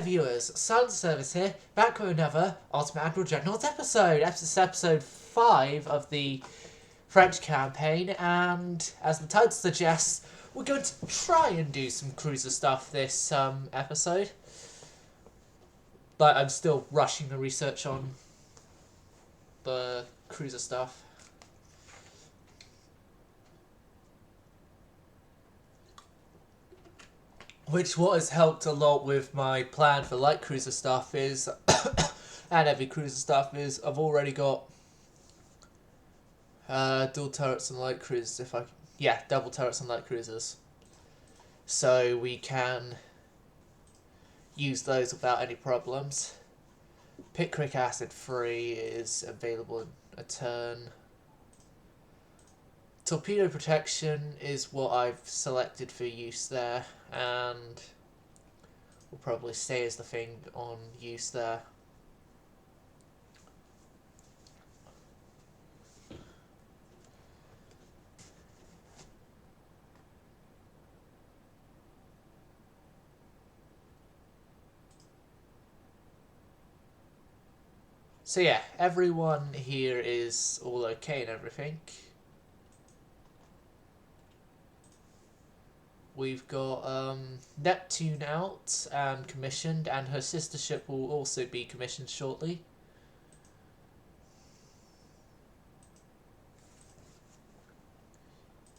Viewers, Silent Service here, back with another Ultimate Admiral Dreadnoughts episode. This is episode 5 of the French campaign, and as the title suggests, we're going to try and do some cruiser stuff this episode. But I'm still rushing the research on the cruiser stuff. What has helped a lot with my plan for light cruiser stuff is, and heavy cruiser stuff is, I've already got dual turrets and light cruisers. Double turrets and light cruisers. So we can use those without any problems. Picric acid free is available in a turn. Torpedo protection is what I've selected for use there, and will probably stay as the thing on use there. So yeah, everyone here is all okay and everything. We've got Neptune out and commissioned, and her sister ship will also be commissioned shortly.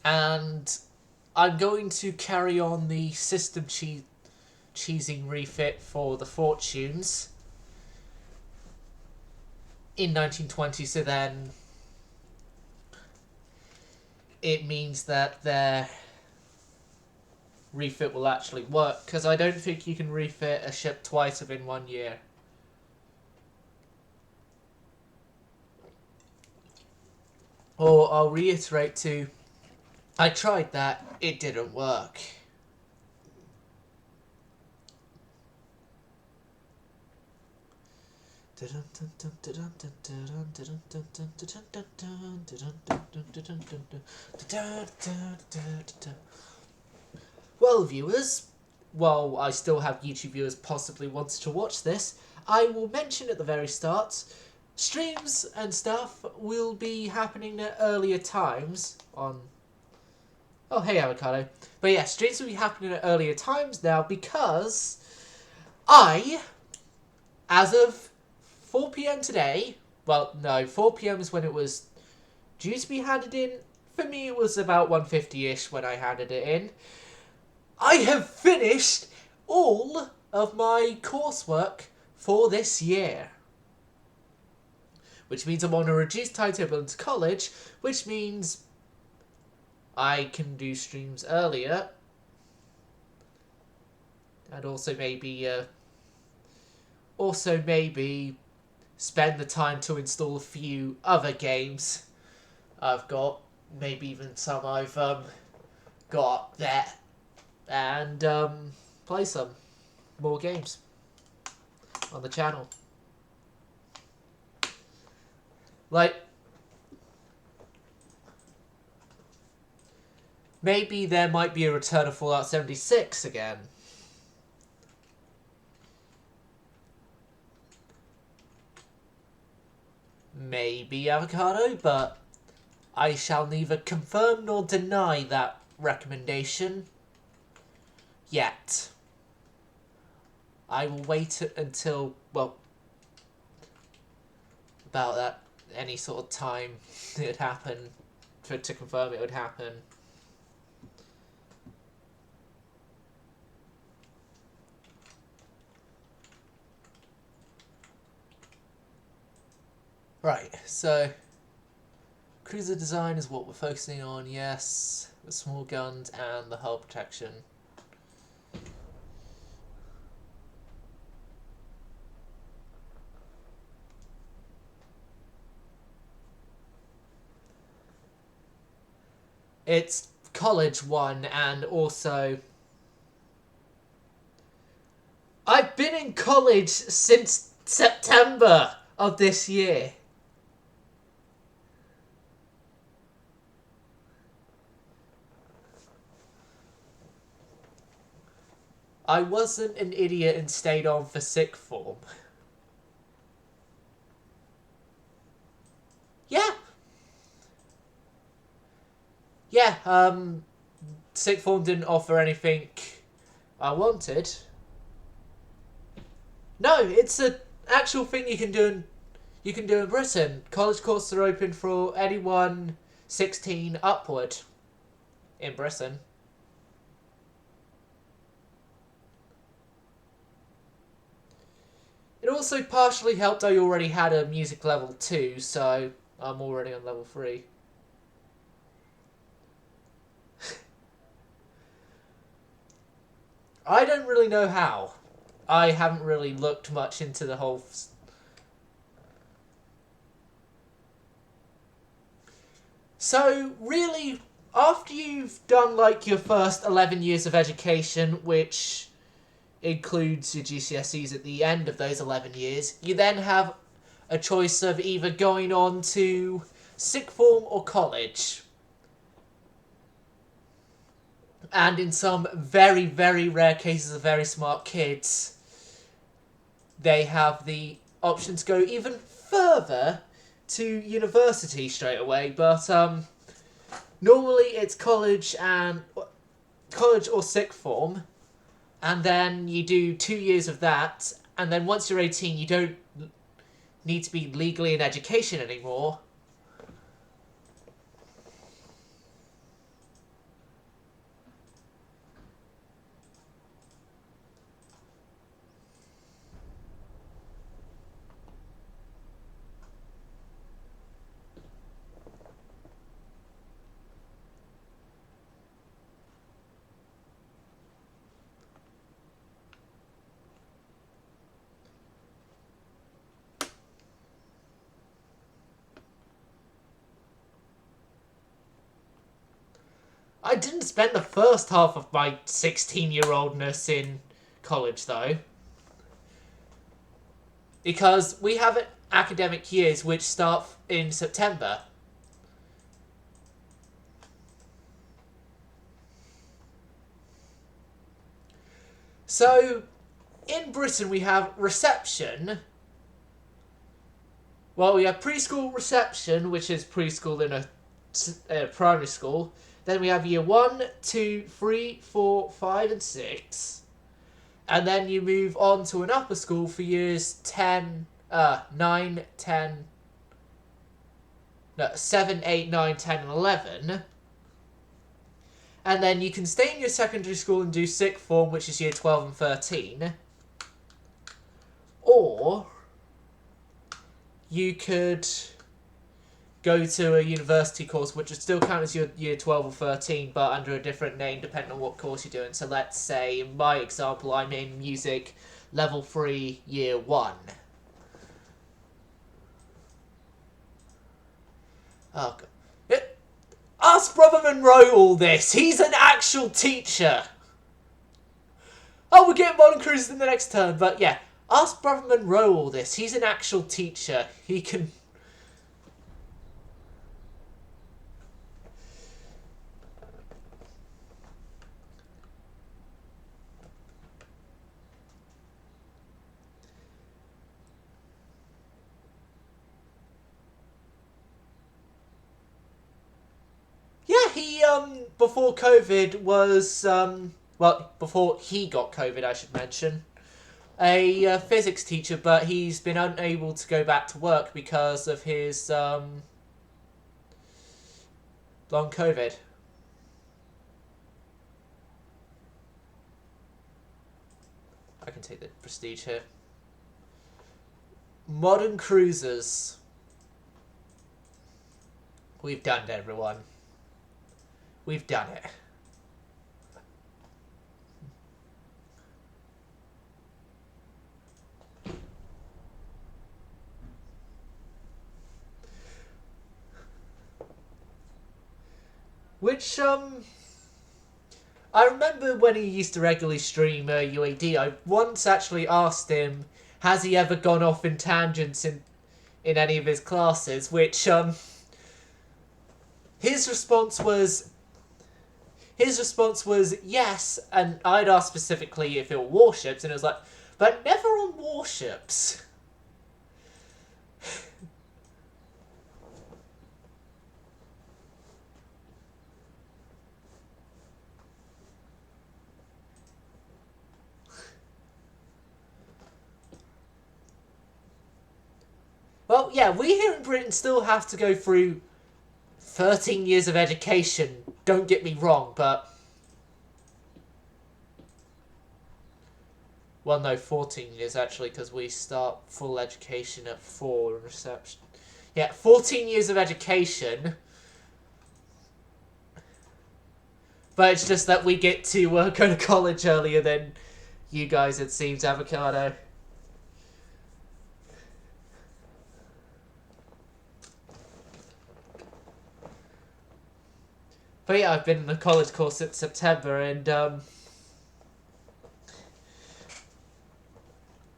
And I'm going to carry on the system cheesing refit for the Fortunes in 1920, so then it means that their refit will actually work, because I don't think you can refit a ship twice within 1 year. Or I'll reiterate too, I tried that, it didn't work. Well, viewers, while I still have YouTube viewers possibly wanting to watch this, I will mention at the very start, streams and stuff will be happening at earlier times on... Oh, hey, Avocado. But yeah, streams will be happening at earlier times now because I, as of 4 PM today, well, no, 4 PM is when it was due to be handed in. For me, it was about 1:50-ish when I handed it in. I have finished all of my coursework for this year. Which means I'm on a reduced timetable into college, which means I can do streams earlier. And also maybe spend the time to install a few other games I've got. Maybe even some I've got there. And play some more games on the channel. Like, maybe there might be a return of Fallout 76 again. Maybe, Avocado, but I shall neither confirm nor deny that recommendation yet. I will wait until, well, about that, any sort of time it would happen, to confirm it would happen. Right, so cruiser design is what we're focusing on, yes. The small guns and the hull protection. It's college one, and also I've been in college since September of this year. I wasn't an idiot and stayed on for sixth form. Yeah. Yeah, sixth form didn't offer anything I wanted. No, it's an actual thing you can do in Britain. College courses are open for anyone 16 upward in Britain. It also partially helped I already had a music level 2, so I'm already on level 3. I don't really know how. I haven't really looked much into the whole... So, really, after you've done, like, your first 11 years of education, which includes your GCSEs at the end of those 11 years, you then have a choice of either going on to sixth form or college. And in some very, very rare cases of very smart kids, they have the option to go even further to university straight away. But normally it's college or sixth form, and then you do 2 years of that, and then once you're 18, you don't need to be legally in education anymore. I didn't spend the first half of my 16-year-oldness in college, though. Because we have academic years which start in September. So, in Britain we have reception. Well, we have preschool reception, which is preschool in a primary school. Then we have year 1, 2, 3, 4, 5 and 6. And then you move on to an upper school for years 9, 10... No, 7, 8, 9, 10 and 11. And then you can stay in your secondary school and do sixth form, which is year 12 and 13. Or you could go to a university course, which would still count as your year 12 or 13, but under a different name depending on what course you're doing. So let's say, in my example, I'm in music level 3, year 1. Oh, God. Ask Brother Monroe all this. He's an actual teacher. Oh, we're getting modern cruisers in the next turn, but yeah. Ask Brother Monroe all this. He's an actual teacher. He can... Yeah, he, before COVID was, well, before he got COVID, I should mention, a physics teacher, but he's been unable to go back to work because of his, long COVID. I can take the prestige here. Modern cruisers. We've done it, everyone. We've done it. Which, I remember when he used to regularly stream UAD, I once actually asked him, has he ever gone off in tangents in any of his classes, which, his response was his response was yes, and I'd asked specifically if it were warships, and it was like, but never on warships. Well, yeah, we here in Britain still have to go through 13 years of education, don't get me wrong, but... Well, no, 14 years, actually, because we start full education at 4 and reception. Yeah, 14 years of education. But it's just that we get to go to college earlier than you guys, it seems, Avocado. But yeah, I've been in a college course since September, and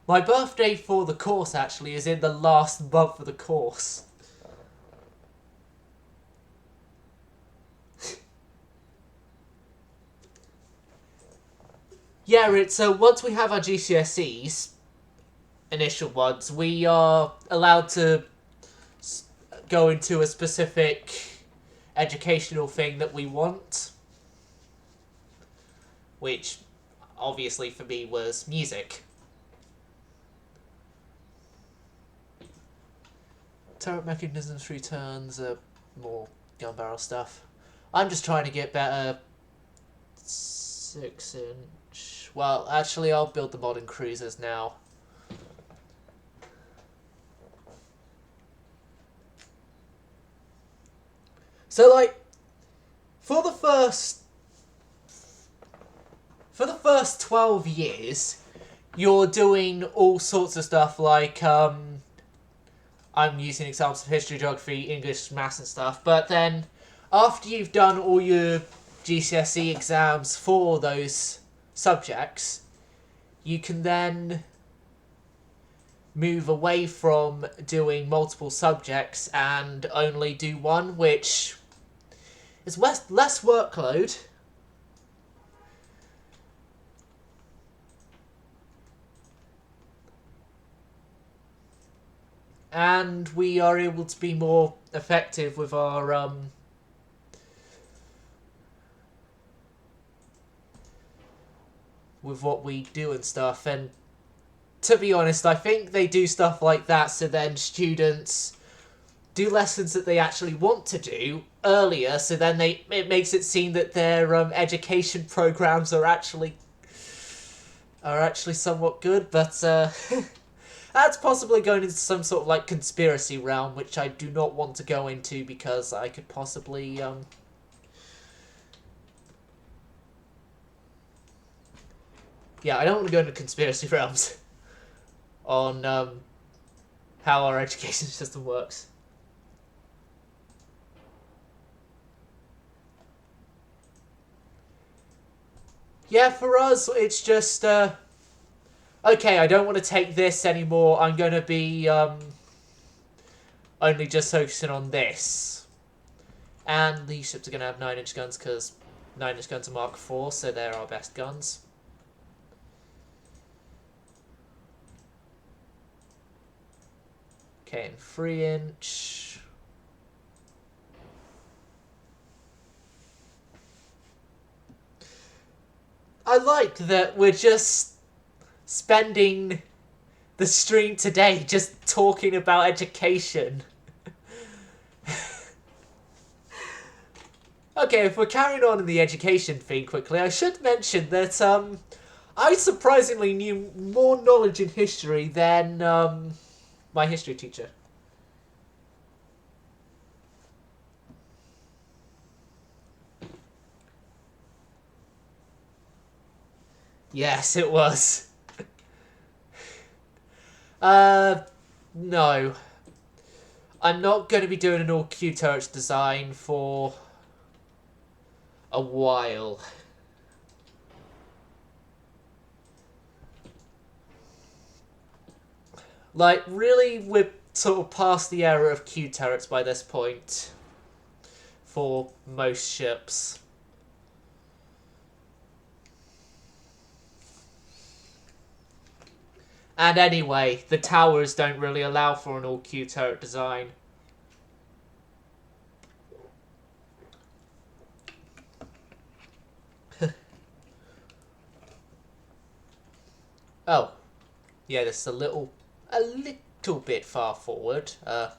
my birthday for the course, actually, is in the last month of the course. Yeah, it's once we have our GCSEs, initial ones, we are allowed to go into a specific educational thing that we want, which obviously for me was music. Turret mechanisms, 3 turns, more gun barrel stuff. I'm just trying to get better 6-inch. Well, actually, I'll build the modern cruisers now. So, like, for the first 12 years, you're doing all sorts of stuff like, I'm using examples of history, geography, English, maths and stuff, but then after you've done all your GCSE exams for those subjects, you can then move away from doing multiple subjects and only do one, which is less workload. And we are able to be more effective with our with what we do and stuff. And to be honest, I think they do stuff like that so then students do lessons that they actually want to do earlier, so then it makes it seem that their education programs are actually somewhat good, but that's possibly going into some sort of like conspiracy realm, which I do not want to go into because I could possibly yeah, I don't want to go into conspiracy realms on how our education system works. Yeah, for us, it's just, okay, I don't want to take this anymore. I'm going to be only just focusing on this. And these ships are going to have 9-inch guns because 9-inch guns are Mark IV, so they're our best guns. Okay, and 3-inch. I like that we're just spending the stream today just talking about education. Okay, if we're carrying on in the education theme quickly, I should mention that I surprisingly knew more knowledge in history than my history teacher. Yes, it was. No. I'm not going to be doing an all Q turrets design for a while. Like, really, we're sort of past the era of Q turrets by this point for most ships. And anyway, the towers don't really allow for an all-Q turret design. Oh, yeah, this is a little bit far forward. I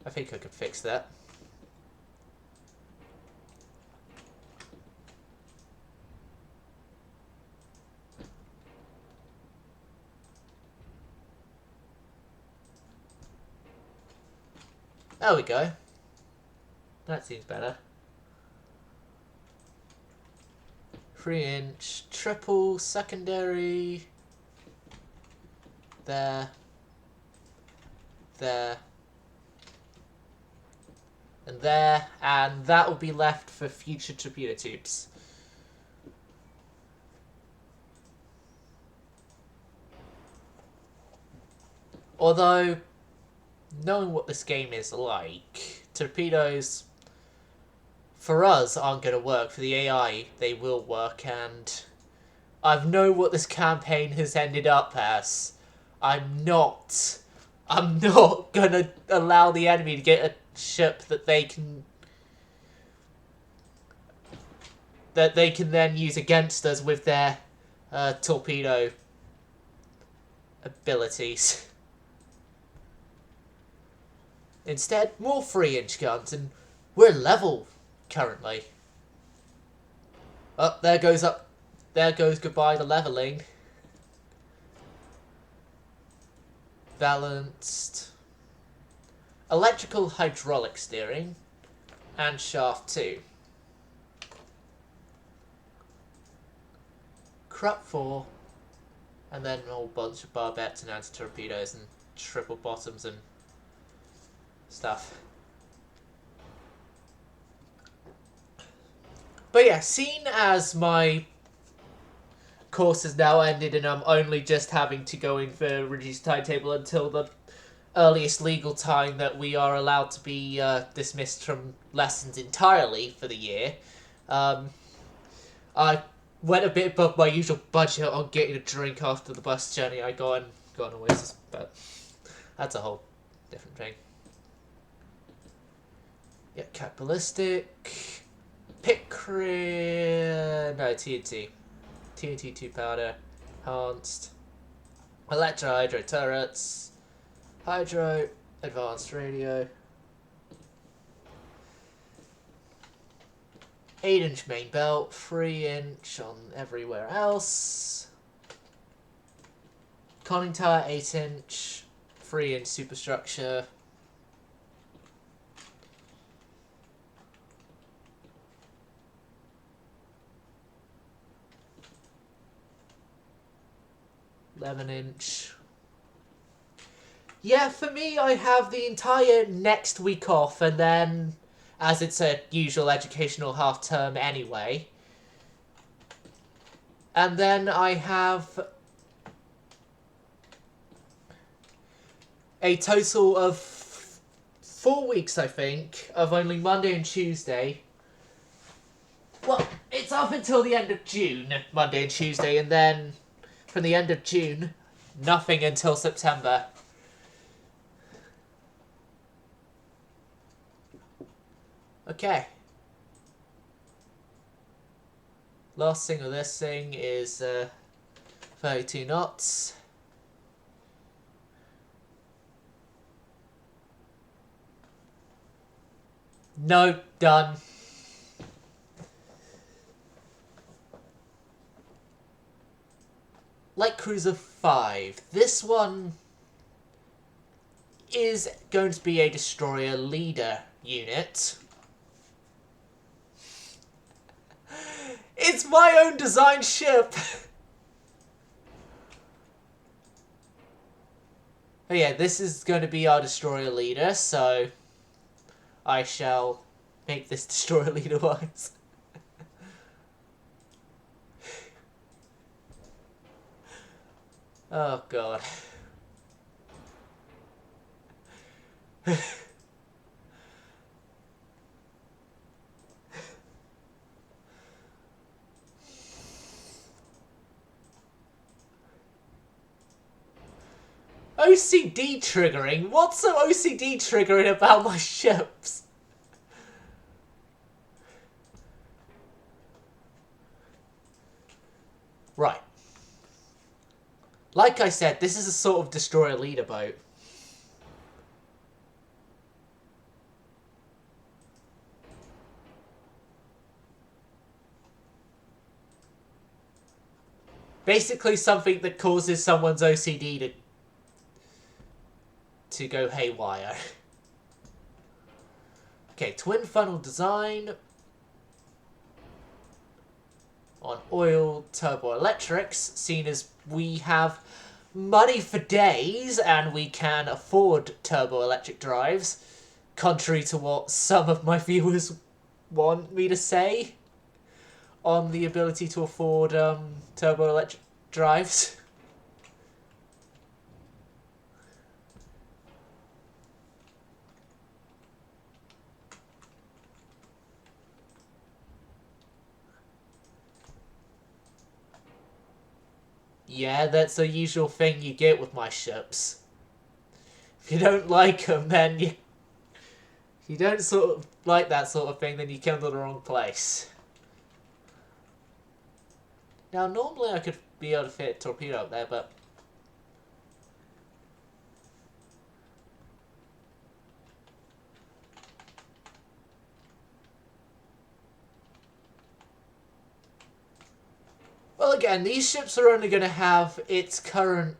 think I could fix that. There we go. That seems better. 3-inch triple secondary. There. There. And there. And that will be left for future torpedo tubes. Although, knowing what this game is like, torpedoes, for us, aren't going to work. For the AI, they will work, and I know what this campaign has ended up as. I'm not gonna allow the enemy to get a ship that they can then use against us with their torpedo abilities. Instead, more 3-inch guns, and we're level currently. Oh, there goes goodbye the leveling. Balanced. Electrical hydraulic steering. And shaft 2. Crop 4. And then a whole bunch of barbettes and anti-torpedoes and triple bottoms and stuff. But yeah, seeing as my course has now ended and I'm only just having to go in for reduced timetable until the earliest legal time that we are allowed to be dismissed from lessons entirely for the year, I went a bit above my usual budget on getting a drink after the bus journey. I got an Oasis, but that's a whole different thing. Yeah, cat ballistic, no, TNT. TNT 2 powder, enhanced, electro-hydro turrets, hydro, advanced radio, 8-inch main belt, 3-inch on everywhere else, conning tower 8-inch, 3-inch superstructure, $11-inch. Yeah, for me, I have the entire next week off, and then, as it's a usual educational half-term anyway, and then I have a total of 4 weeks, I think, of only Monday and Tuesday. Well, it's up until the end of June, Monday and Tuesday, and then from the end of June, nothing until September. Okay. Last thing of this thing is 32 knots. No, done. Light Cruiser 5. This one is going to be a destroyer leader unit. It's my own design ship! But yeah, this is going to be our destroyer leader, so I shall make this destroyer leader wise. Oh god. OCD triggering? What's so OCD triggering about my ships? Right. Like I said, this is a sort of destroyer leader boat. Basically something that causes someone's OCD to go haywire. Okay, twin funnel design. On oil turbo electrics, seeing as we have money for days and we can afford turbo electric drives, contrary to what some of my viewers want me to say on the ability to afford turbo electric drives. Yeah, that's the usual thing you get with my ships. If you don't like them, then you... If you don't sort of like that sort of thing, then you come to the wrong place. Now, normally I could be able to fit a torpedo up there, but... Well, again, these ships are only going to have its current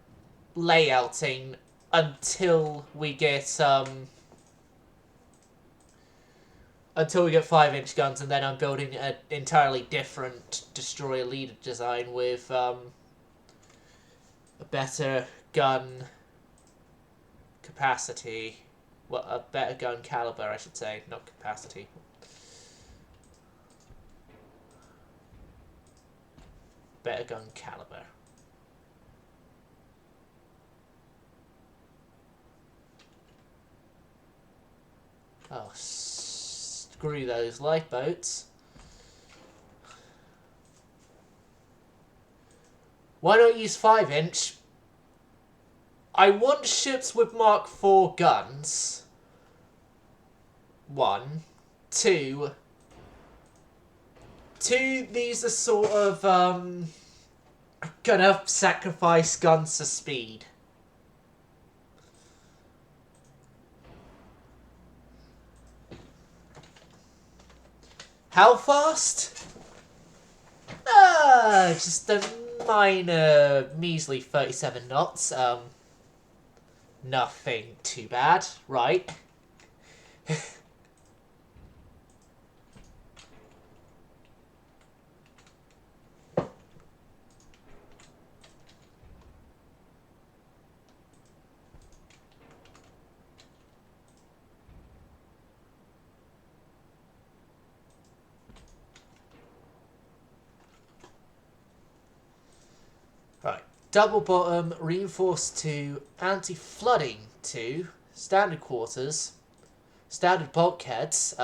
layouting until we get, until we get 5-inch guns, and then I'm building an entirely different destroyer leader design with, a better gun capacity. Well, a better gun caliber, I should say, not capacity. Better gun caliber. Oh, screw those lifeboats. Why not use 5-inch? I want ships with Mark IV guns. 1. 2. These are sort of, gonna sacrifice guns to speed. How fast? Just a minor, measly 37 knots. Nothing too bad, right? Right. Double bottom, reinforced 2, anti-flooding 2, standard quarters, standard bulkheads.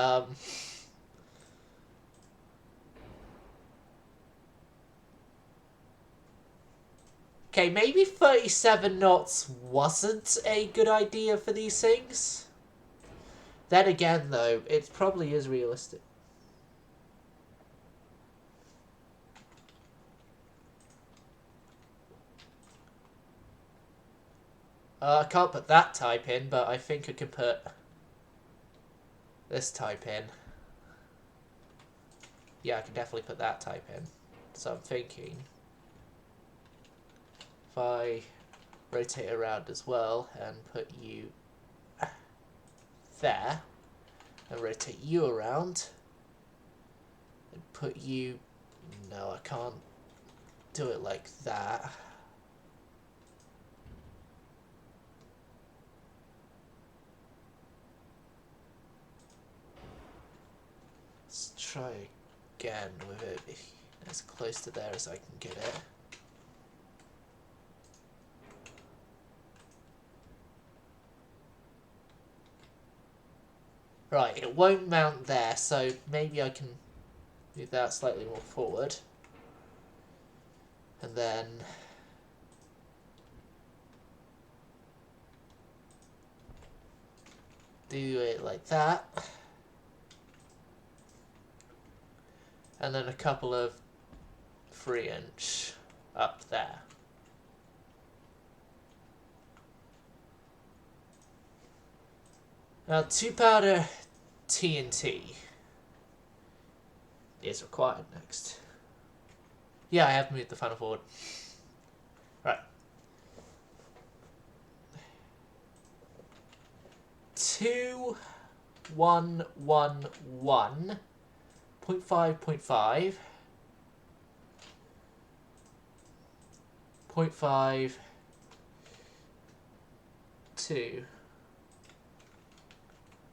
Okay, maybe 37 knots wasn't a good idea for these things. Then again, though, it probably is realistic. I can't put that type in, but I think I can put this type in. Yeah, I can definitely put that type in. So I'm thinking, if I rotate around as well and put you there, and rotate you around, and put you... No, I can't do it like that. Let's try again with it as close to there as I can get it. Right, it won't mount there, so maybe I can move that slightly more forward. And then... do it like that. And then a couple of 3-inch up there. Now 2-powder TNT is required next. Yeah, I have moved the funnel forward. Right. 2, 1, 1, 1, 0.5, 0.5, 0.5, 2.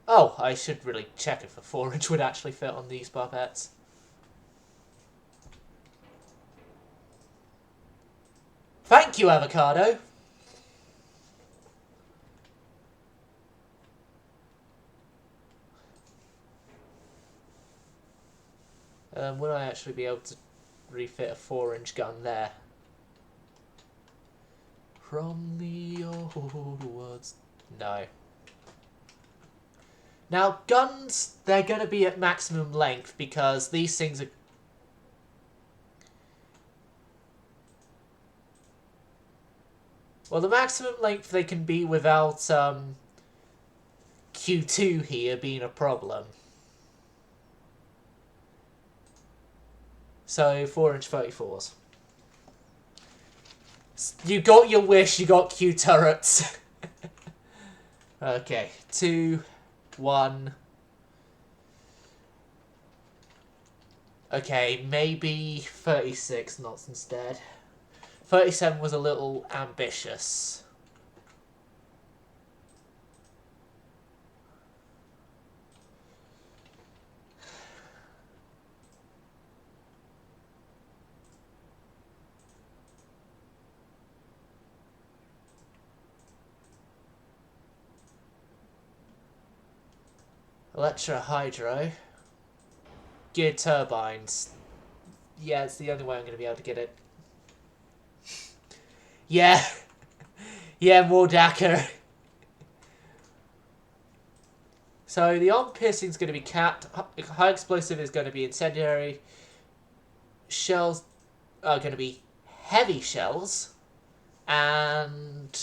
Oh, I should really check if a 4-inch would actually fit on these barbettes. Thank you, avocado. Would I actually be able to refit a 4-inch gun there? From the old woods. No. Now, guns, they're going to be at maximum length because these things are... Well, the maximum length they can be without Q2 here being a problem. So, 4-inch 34s. You got your wish, you got Q turrets. Okay, 2, 1. Okay, maybe 36 knots instead. 37 was a little ambitious. Electro Hydro. Geared turbines. Yeah, it's the only way I'm going to be able to get it. Yeah. Yeah, more Dakar. So the arm piercing is going to be capped. High explosive is going to be incendiary. Shells are going to be heavy shells. And...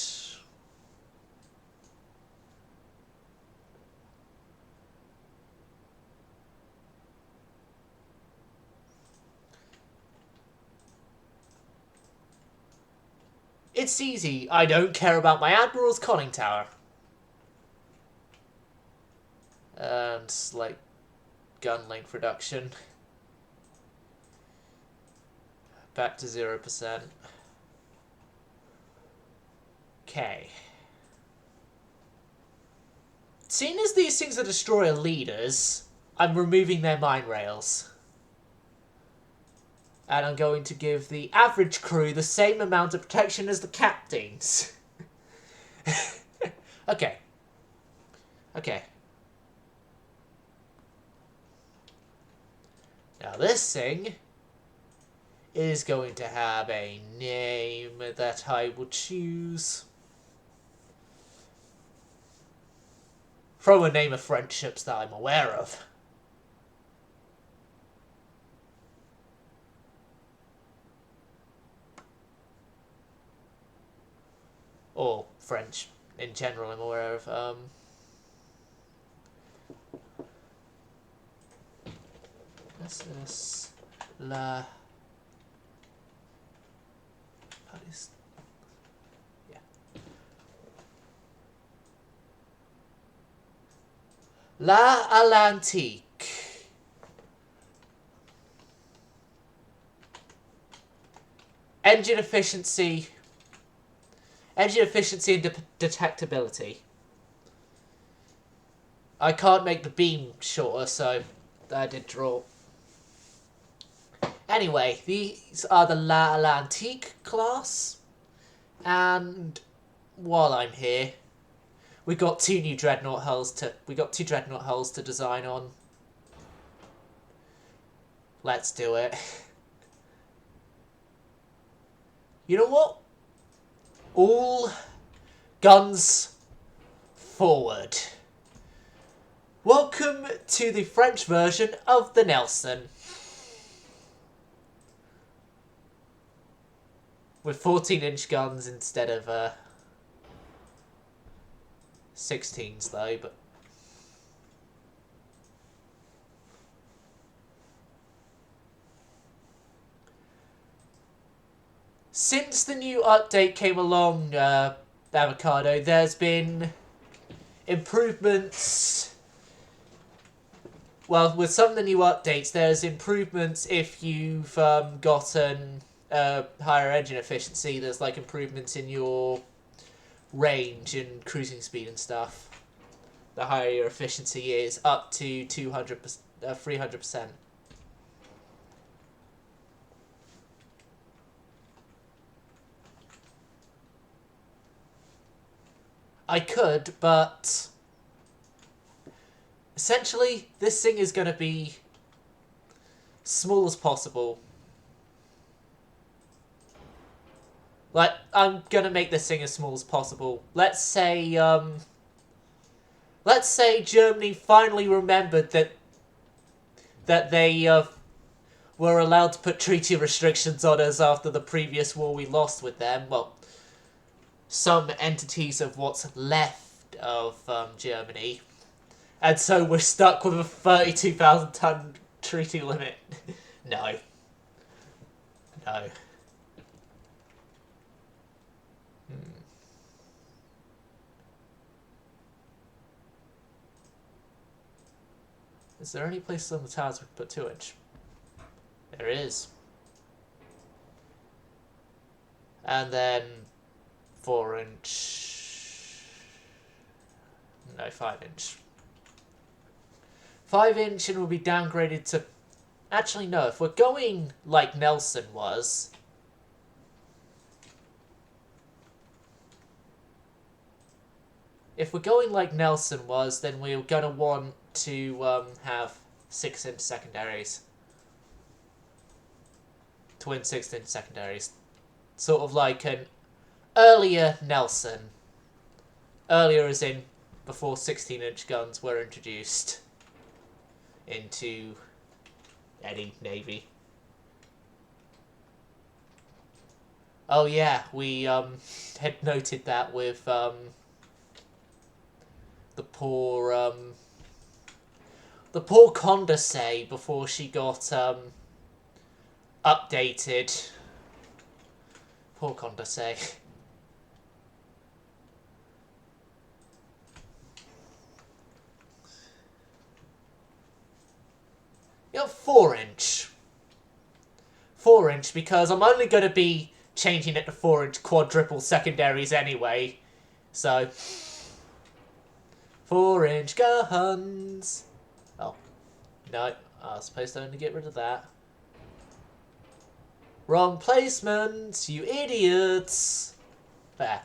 it's easy. I don't care about my admiral's conning tower. And, like, gun length reduction. Back to 0%. Okay. Seeing as these things are destroyer leaders, I'm removing their mine rails. And I'm going to give the average crew the same amount of protection as the captains. Okay. Okay. Now this thing is going to have a name that I will choose from a name of friendships that I'm aware of. Or French in general I'm aware of. This is La... What is... Yeah. La Atlantique. Engine efficiency... Engine efficiency and detectability. I can't make the beam shorter, so I did draw. Anyway, these are the La Atlantique class. And while I'm here, we got two dreadnought hulls to design on. Let's do it. You know what? All guns forward. Welcome to the French version of the Nelson. With 14-inch guns instead of 16s though, but since the new update came along, Avocado, there's been improvements. Well, with some of the new updates, there's improvements if you've gotten higher engine efficiency. There's like improvements in your range and cruising speed and stuff. The higher your efficiency is, up to 300%. I could, but essentially this thing is going to be small as possible. Like, I'm going to make this thing as small as possible. Let's say Germany finally remembered that they were allowed to put treaty restrictions on us after the previous war we lost with them. Well, some entities of what's left of Germany. And so we're stuck with a 32,000 ton treaty limit. No. No. Is there any place on the towers we can put 2-inch? There is. And then 4-inch. No, 5-inch. 5-inch and will be downgraded to... Actually, no. If we're going like Nelson was... If we're going like Nelson was, then we're going to want to have 6-inch secondaries. Twin 6-inch secondaries. Sort of like an earlier Nelson. Earlier as in before 16-inch guns were introduced into any navy. Oh yeah, we had noted that with the poor Condorcet before she got updated. Poor Condorcet. You know, 4-inch. 4-inch, because I'm only going to be changing it to 4-inch quadruple secondaries anyway. So, 4-inch guns. Oh, no, I was supposed to only get rid of that. Wrong placement, you idiots. There.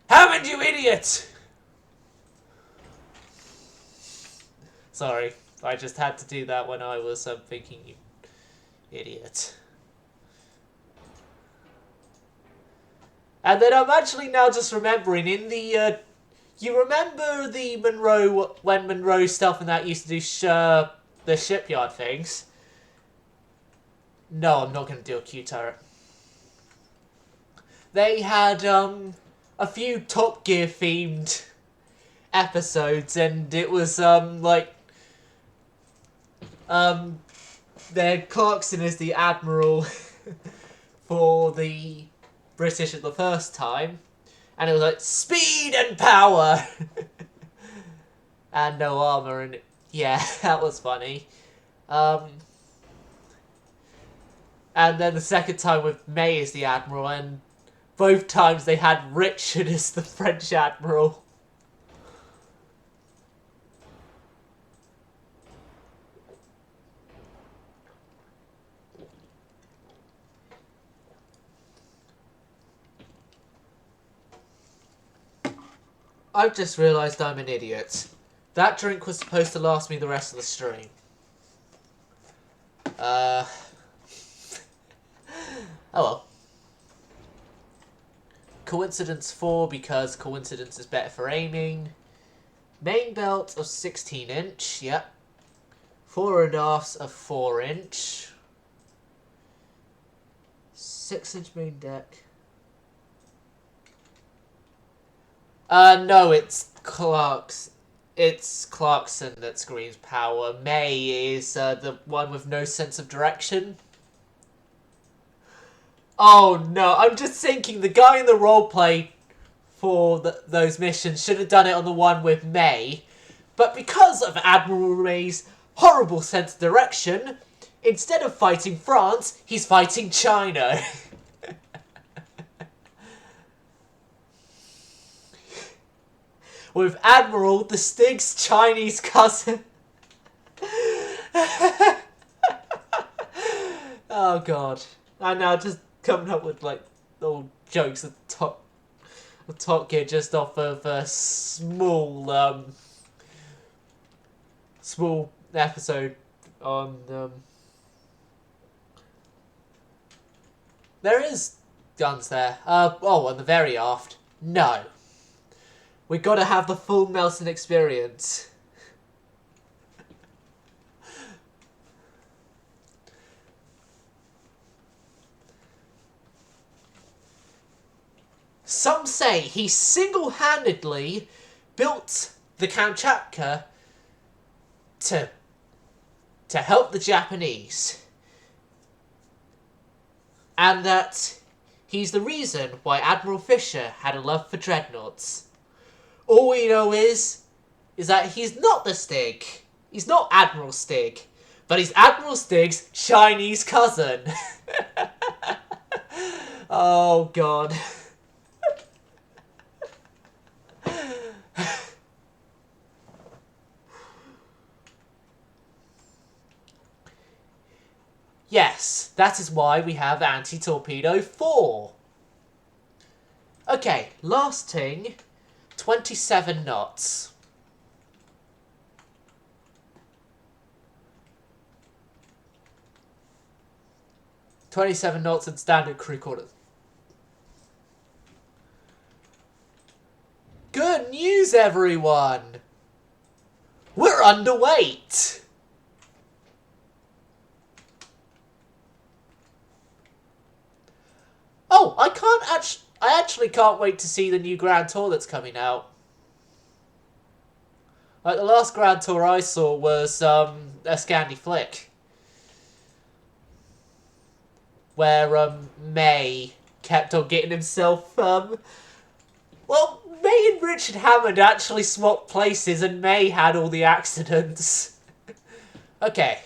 Haven't you, idiot? Sorry, I just had to do that when I was thinking, you idiot. And then I'm actually now just remembering, in the, you remember the Monroe, when Monroe stuff and that used to do the shipyard things? No, I'm not going to do a Q turret. They had, a few Top Gear themed episodes, and it was, like, their Clarkson is the admiral for the British at the first time, and it was like speed and power and no armor, and yeah, that was funny. And then the second time with May as the admiral, and both times they had Richard as the French admiral. I've just realised I'm an idiot. That drink was supposed to last me the rest of the stream. Oh well. Coincidence 4, because coincidence is better for aiming. Main belt of 16-inch, yep. Fore and aft of 4-inch. 6-inch main deck. No, it's Clarkson that screams power. May is the one with no sense of direction. Oh no, I'm just thinking the guy in the roleplay for those missions should have done it on the one with May. But because of Admiral May's horrible sense of direction, instead of fighting France, he's fighting China. With Admiral, the Stig's Chinese cousin. Oh god. I know, just coming up with like little jokes at Top Gear just off of a small episode on there is guns there. Oh, on the very aft. No. We gotta have the full Nelson experience. Some say he single-handedly built the Kamchatka to help the Japanese. And that he's the reason why Admiral Fisher had a love for dreadnoughts. All we know is that he's not the Stig. He's not Admiral Stig. But he's Admiral Stig's Chinese cousin. Oh, God. Yes, that is why we have Anti-Torpedo 4. Okay, last thing. 27 knots. And standard crew quarters. Good news, everyone! We're underweight! Oh, I actually can't wait to see the new Grand Tour that's coming out. Like, the last Grand Tour I saw was, a Scandi flick. Where, May kept on getting himself, well, May and Richard Hammond actually swapped places and May had all the accidents. Okay.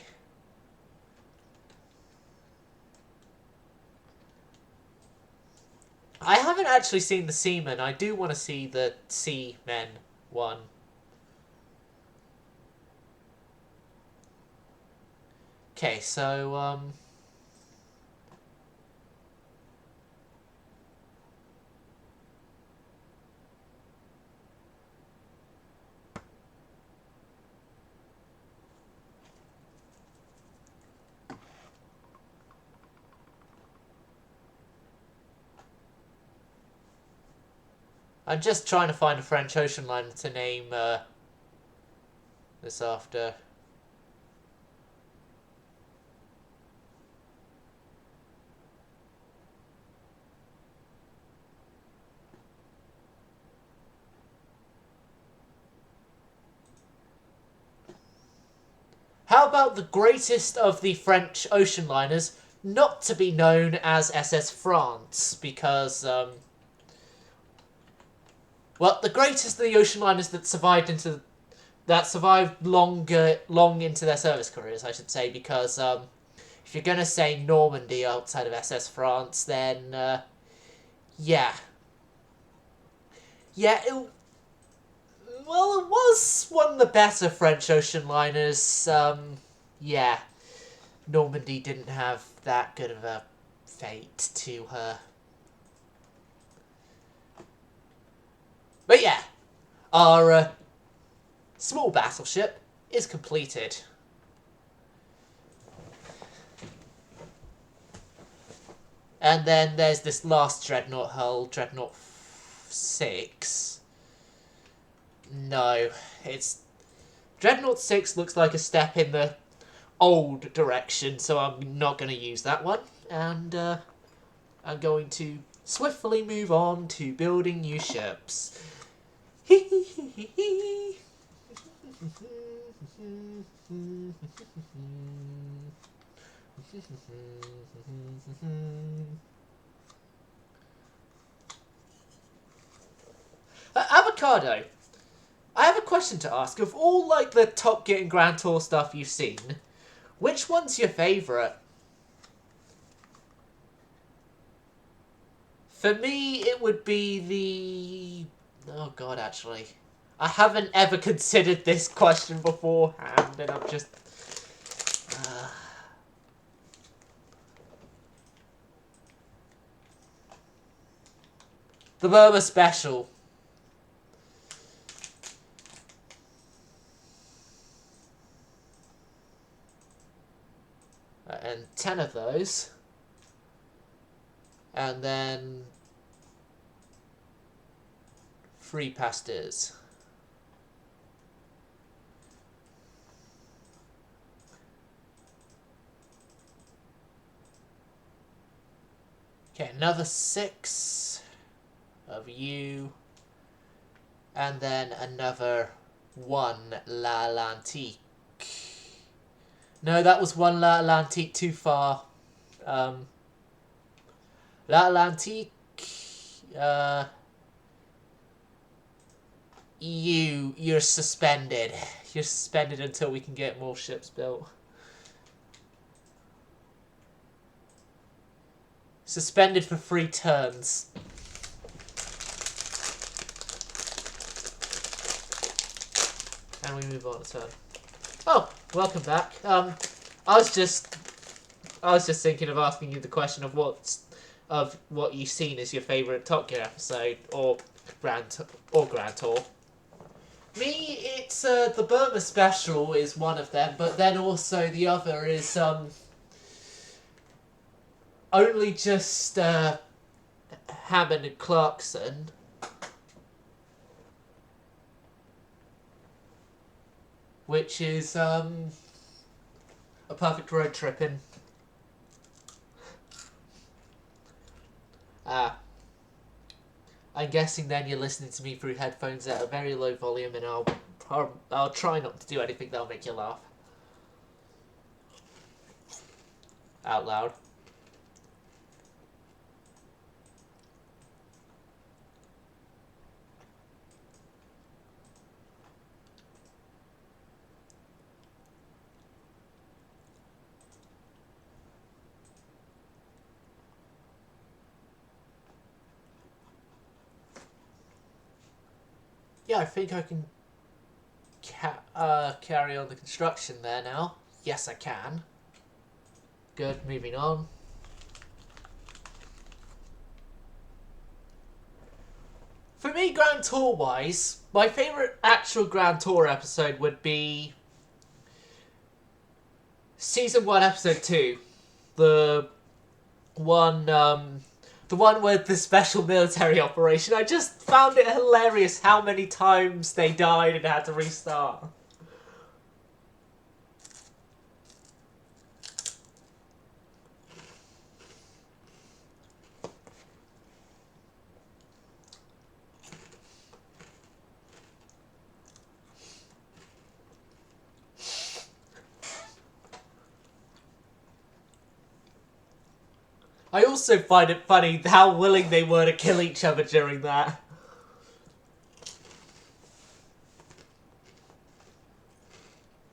I haven't actually seen the Seamen. I do want to see the Seamen one. Okay, so, I'm just trying to find a French ocean liner to name, this after. How about the greatest of the French ocean liners not to be known as SS France? Because, well, the greatest of the ocean liners that survived long into their service careers, I should say, because if you're gonna say Normandy outside of SS France, then yeah, it was one of the better French ocean liners. Yeah, Normandy didn't have that good of a fate to her. But yeah, our small battleship is completed. And then there's this last dreadnought hull, Dreadnought 6. No, it's... Dreadnought 6 looks like a step in the old direction, so I'm not going to use that one. And I'm going to swiftly move on to building new ships. Avocado, I have a question to ask. Of all, like, the Top Gear and Grand Tour stuff you've seen, which one's your favourite? For me, it would be the... Oh, God, actually. I haven't ever considered this question beforehand, and I'm just... The Burma Special. And 10 of those. And then 3 pastas. Okay, another 6 of you. And then another 1 La L'Antique. No, that was 1 La L'Antique too far. La L'Antique, you're suspended. You're suspended until we can get more ships built. Suspended for 3 turns. And we move on a turn. Oh, welcome back. I was just thinking of asking you the question of what you've seen as your favourite Top Gear episode or Grand Tour. Me, it's the Burma Special is one of them, but then also the other is only just Hammond and Clarkson. Which is a perfect road trip in. I'm guessing then you're listening to me through headphones at a very low volume, and I'll try not to do anything that'll make you laugh out loud. Yeah, I think I can carry on the construction there now. Yes, I can. Good, moving on. For me, Grand Tour-wise, my favourite actual Grand Tour episode would be Season 1, Episode 2. The one with the special military operation. I just found it hilarious how many times they died and had to restart. I also find it funny how willing they were to kill each other during that.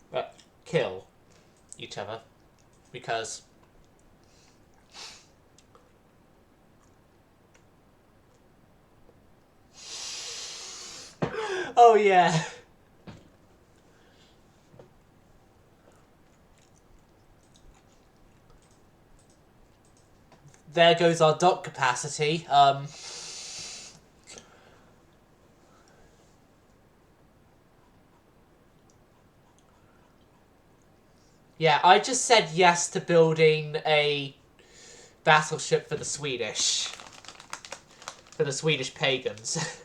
But kill each other. Because... Oh yeah. There goes our dock capacity. Yeah, I just said yes to building a battleship for the Swedish. For the Swedish pagans.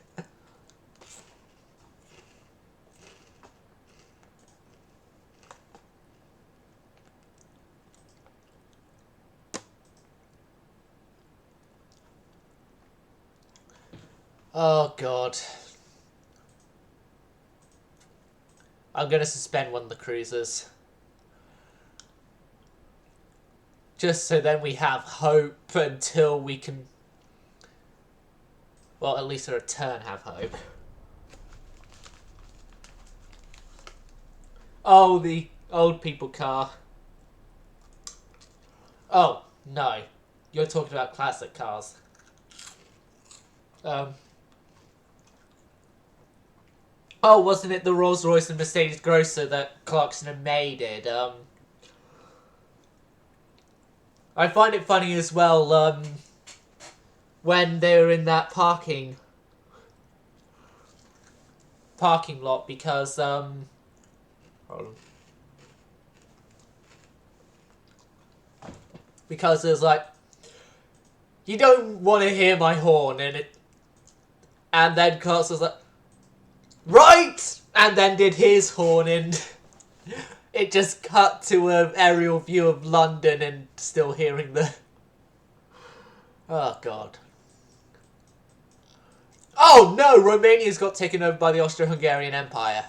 Oh god. I'm gonna suspend one of the cruisers. Just so then we have hope until we can... Well, at least a return have hope. Oh, the old people car. Oh, no. You're talking about classic cars. Oh, wasn't it the Rolls Royce and Mercedes Grosser that Clarkson and May did? I find it funny as well, when they were in that parking lot, because, hold on. Because there's like, you don't want to hear my horn, and then Clarkson's like, right! And then did his horn, and it just cut to an aerial view of London and still hearing the... Oh, God. Oh, no! Romania's got taken over by the Austro-Hungarian Empire.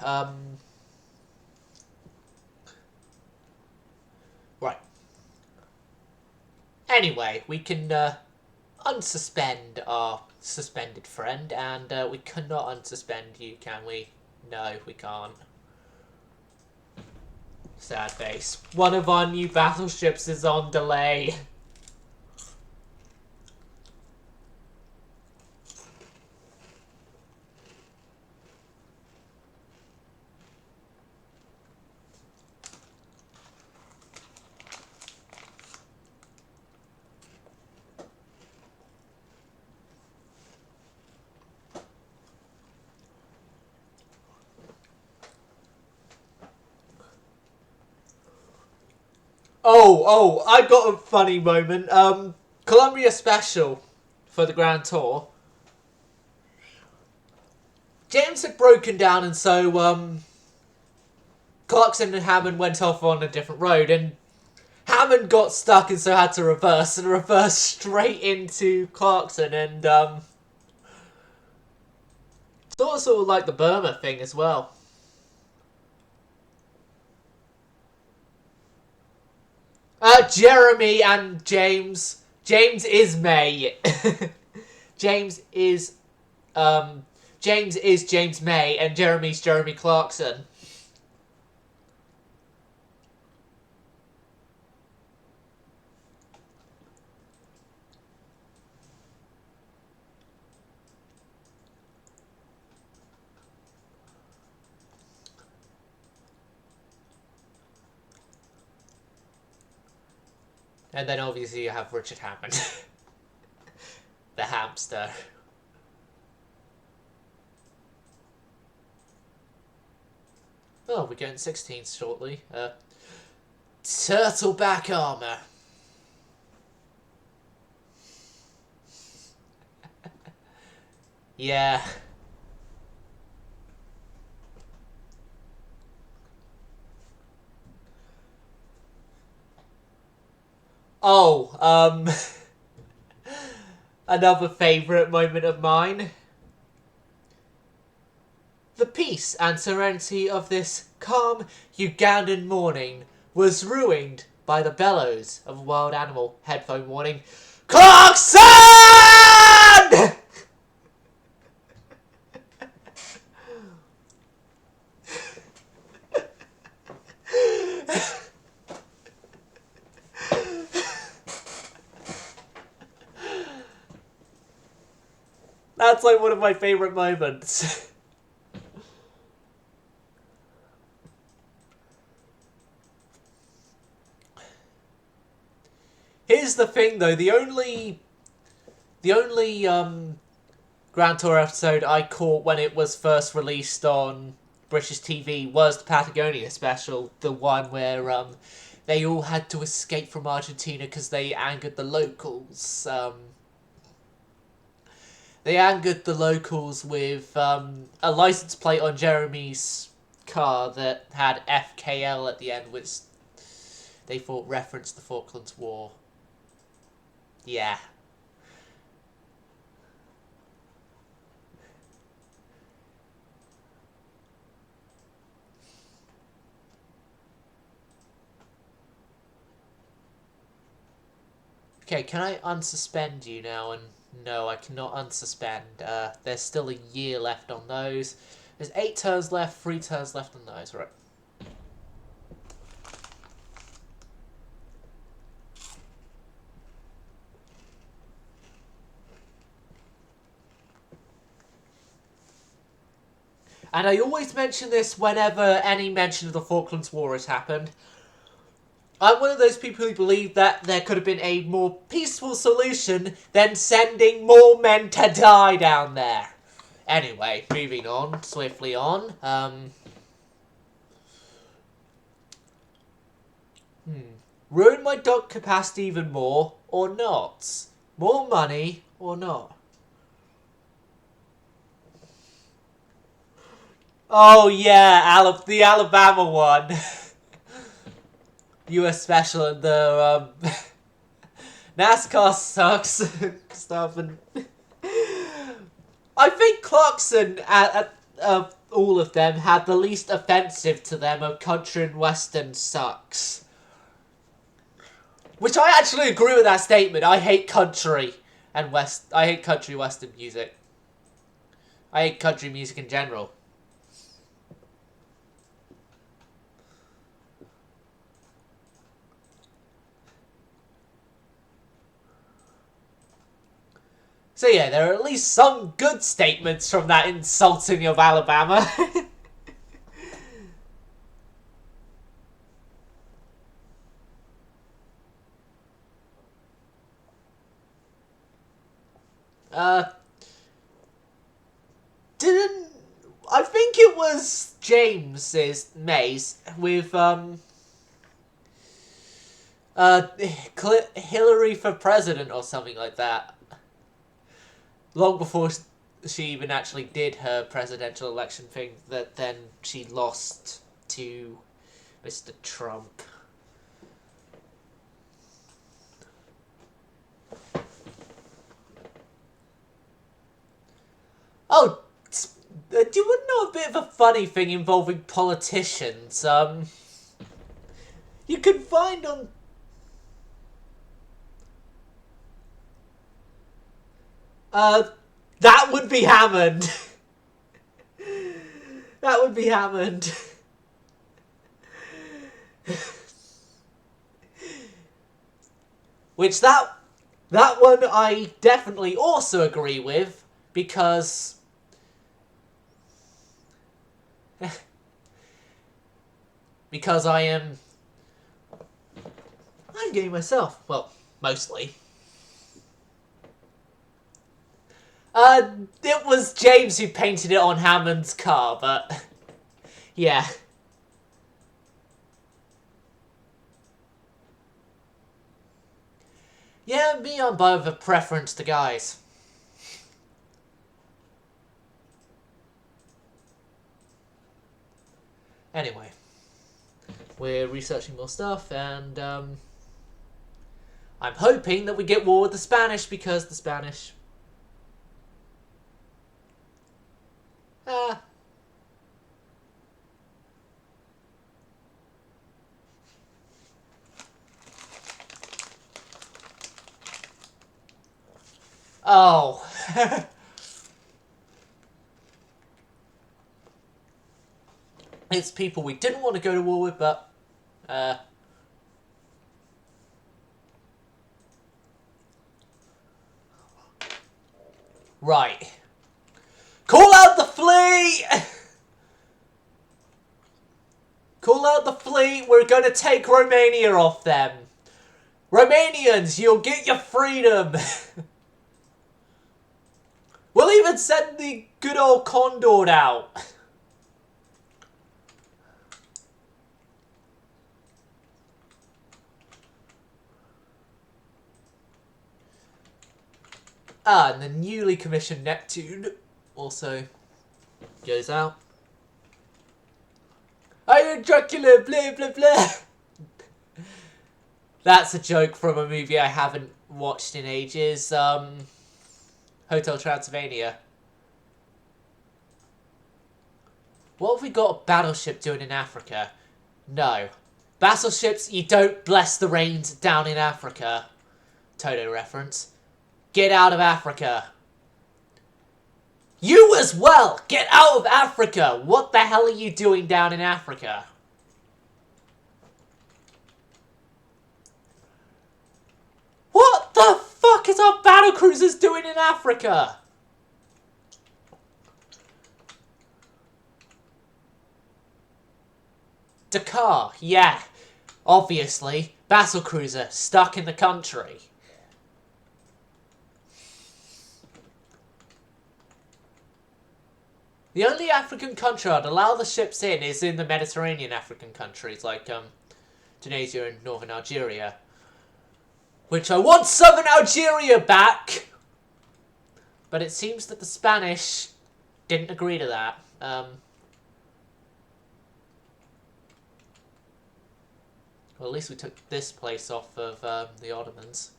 Right. Anyway, we can unsuspend our suspended friend, and we cannot unsuspend you, can we? No, we can't. Sad face. One of our new battleships is on delay. Oh, I got a funny moment. Columbia Special for the Grand Tour. James had broken down, and so, Clarkson and Hammond went off on a different road, and Hammond got stuck and so had to reverse, and reverse straight into Clarkson, and, sort of like the Burma thing as well. Jeremy and James. James is May. James is James May, and Jeremy's Jeremy Clarkson. And then obviously you have Richard Hammond. The hamster. Oh, we're getting 16s shortly. Turtleback armor. Yeah. Oh, another favourite moment of mine. The peace and serenity of this calm Ugandan morning was ruined by the bellows of a wild animal. Headphone warning. Clarkson! That's like one of my favourite moments. Here's the thing though, the only Grand Tour episode I caught when it was first released on British TV was the Patagonia special, the one where they all had to escape from Argentina because they angered the locals. They angered the locals with a license plate on Jeremy's car that had FKL at the end, which they thought referenced the Falklands War. Yeah. Okay, can I unsuspend you now? And no, I cannot unsuspend. There's still a year left on those. There's 8 turns left, 3 turns left on those, right? And I always mention this whenever any mention of the Falklands War has happened. I'm one of those people who believe that there could have been a more peaceful solution than sending more men to die down there. Anyway, moving on, swiftly on. Ruin my dock capacity even more, or not? More money, or not? Oh yeah, the Alabama one. US Special and the NASCAR sucks stuff, and I think Clarkson all of them had the least offensive to them of country and western sucks. Which I actually agree with that statement. I hate country and I hate country western music. I hate country music in general. So yeah, there are at least some good statements from that insulting of Alabama. I think it was James's Mays with Hillary for president or something like that. Long before she even actually did her presidential election thing, that then she lost to Mr. Trump. Oh, do you want to know a bit of a funny thing involving politicians? You can find on... that would be Hammond. That would be Hammond. Which that one I definitely also agree with, because because I'm gay myself. Well, mostly. It was James who painted it on Hammond's car, but yeah. Yeah, me, I'm by with a preference to guys. Anyway, we're researching more stuff, and I'm hoping that we get war with the Spanish, because the Spanish... Oh. It's people we didn't want to go to war with, but... Right. Call out the fleet! Call out the fleet, we're going to take Romania off them. Romanians, you'll get your freedom! We'll even send the good old Condor out. And the newly commissioned Neptune also goes out. I am Dracula, blah blah blah. That's a joke from a movie I haven't watched in ages. Hotel Transylvania. What have we got a battleship doing in Africa? No. Battleships, you don't bless the rains down in Africa. Toto reference. Get out of Africa. You as well! Get out of Africa! What the hell are you doing down in Africa? What the fuck is our battlecruisers doing in Africa? Dakar, yeah. Obviously. Battlecruiser, stuck in the country. The only African country I'd allow the ships in is in the Mediterranean African countries, like Tunisia and northern Algeria. Which I want southern Algeria back! But it seems that the Spanish didn't agree to that. Well, at least we took this place off of the Ottomans.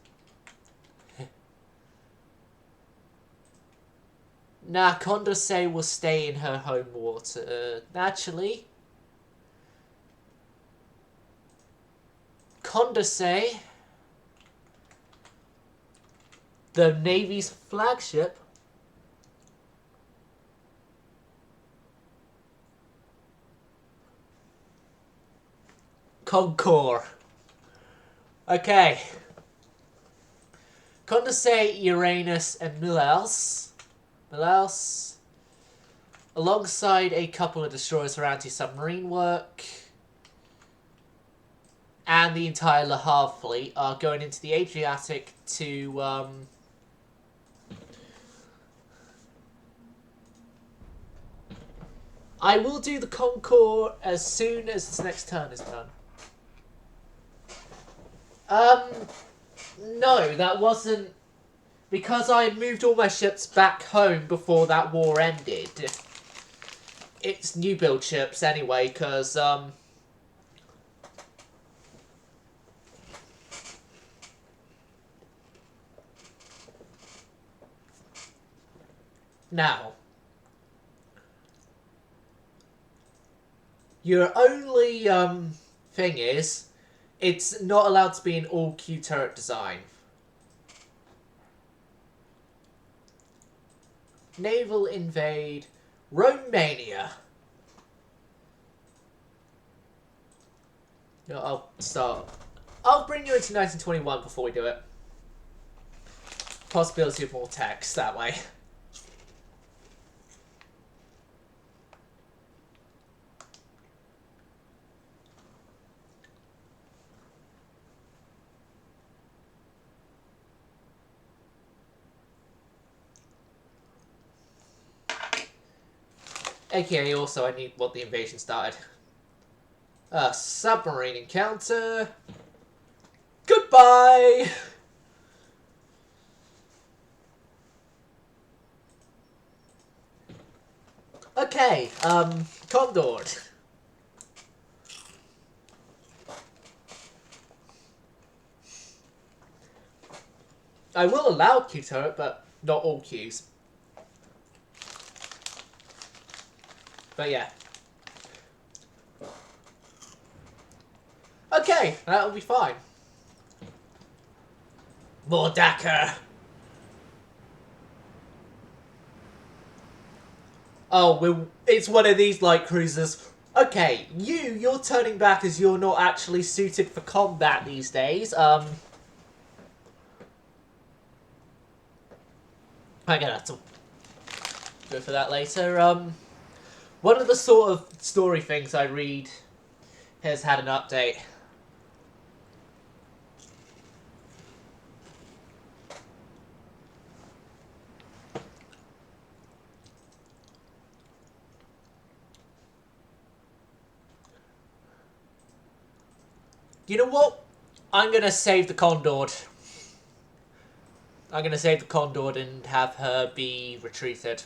Nah, Condorcet will stay in her home water. Actually, Condorcet, the Navy's flagship, Concord. Okay. Condorcet, Uranus, and Milaus, alongside a couple of destroyers for anti-submarine work, and the entire Le Havre fleet are going into the Adriatic to I will do the Concord as soon as this next turn is done. No, that wasn't... Because I had moved all my ships back home before that war ended. It's new build ships anyway, because, now, your only, thing is, it's not allowed to be an all-Q turret design. Naval invade Romania. No, I'll start. I'll bring you into 1921 before we do it. Possibility of more text that way. AKA also I need what the invasion started. Submarine encounter. Goodbye! Okay, Condor. I will allow Q turret, but not all Qs. But yeah. Okay, that'll be fine. More Dakar. Oh, it's one of these light cruisers. Okay, you're turning back as you're not actually suited for combat these days. I'm gonna have to go for that later. One of the sort of story things I read has had an update. You know what? I'm going to save the Condor. I'm going to save the Condor and have her be retreated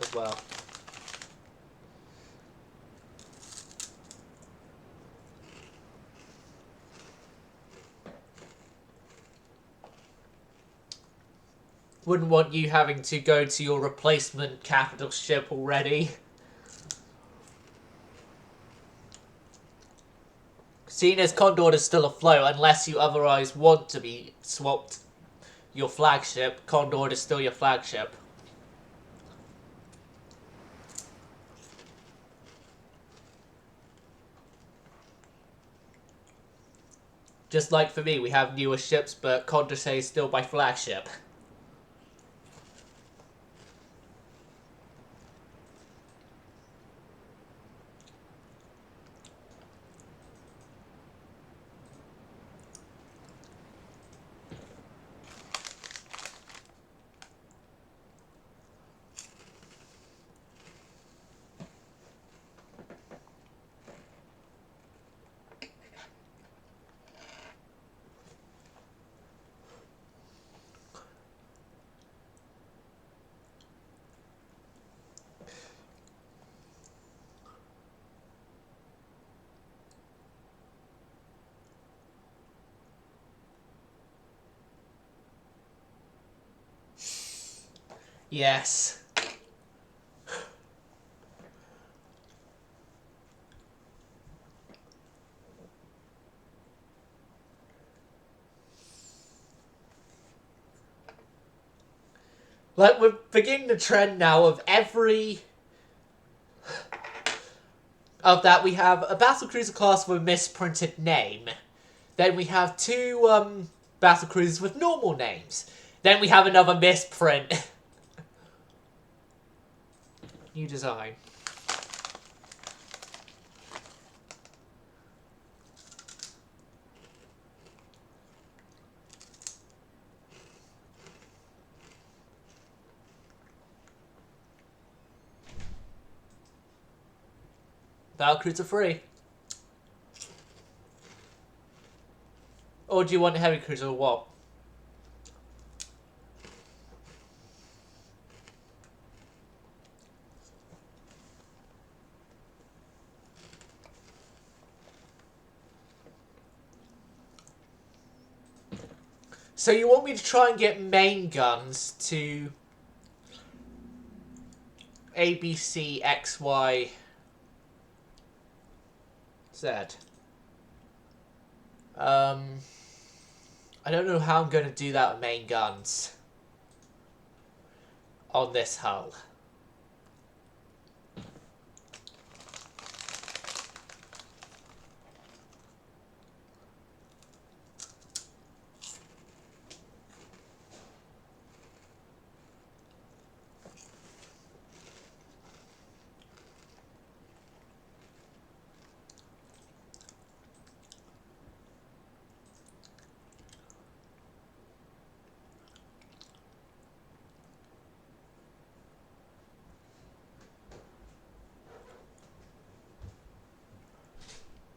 as well. Wouldn't want you having to go to your replacement capital ship already. Seeing as Condor is still afloat, unless you otherwise want to be swapped your flagship, Condor is still your flagship. Just like for me, we have newer ships, but Condor is still my flagship. Yes. Like, we're beginning the trend now of every... Of that, we have a battlecruiser class with a misprinted name. Then we have two battlecruisers with normal names. Then we have another misprint. New design. Battlecruiser free. Or do you want a heavy cruiser or what? So you want me to try and get main guns to A, B, C, X, Y, Z. I don't know how I'm going to do that with main guns on this hull.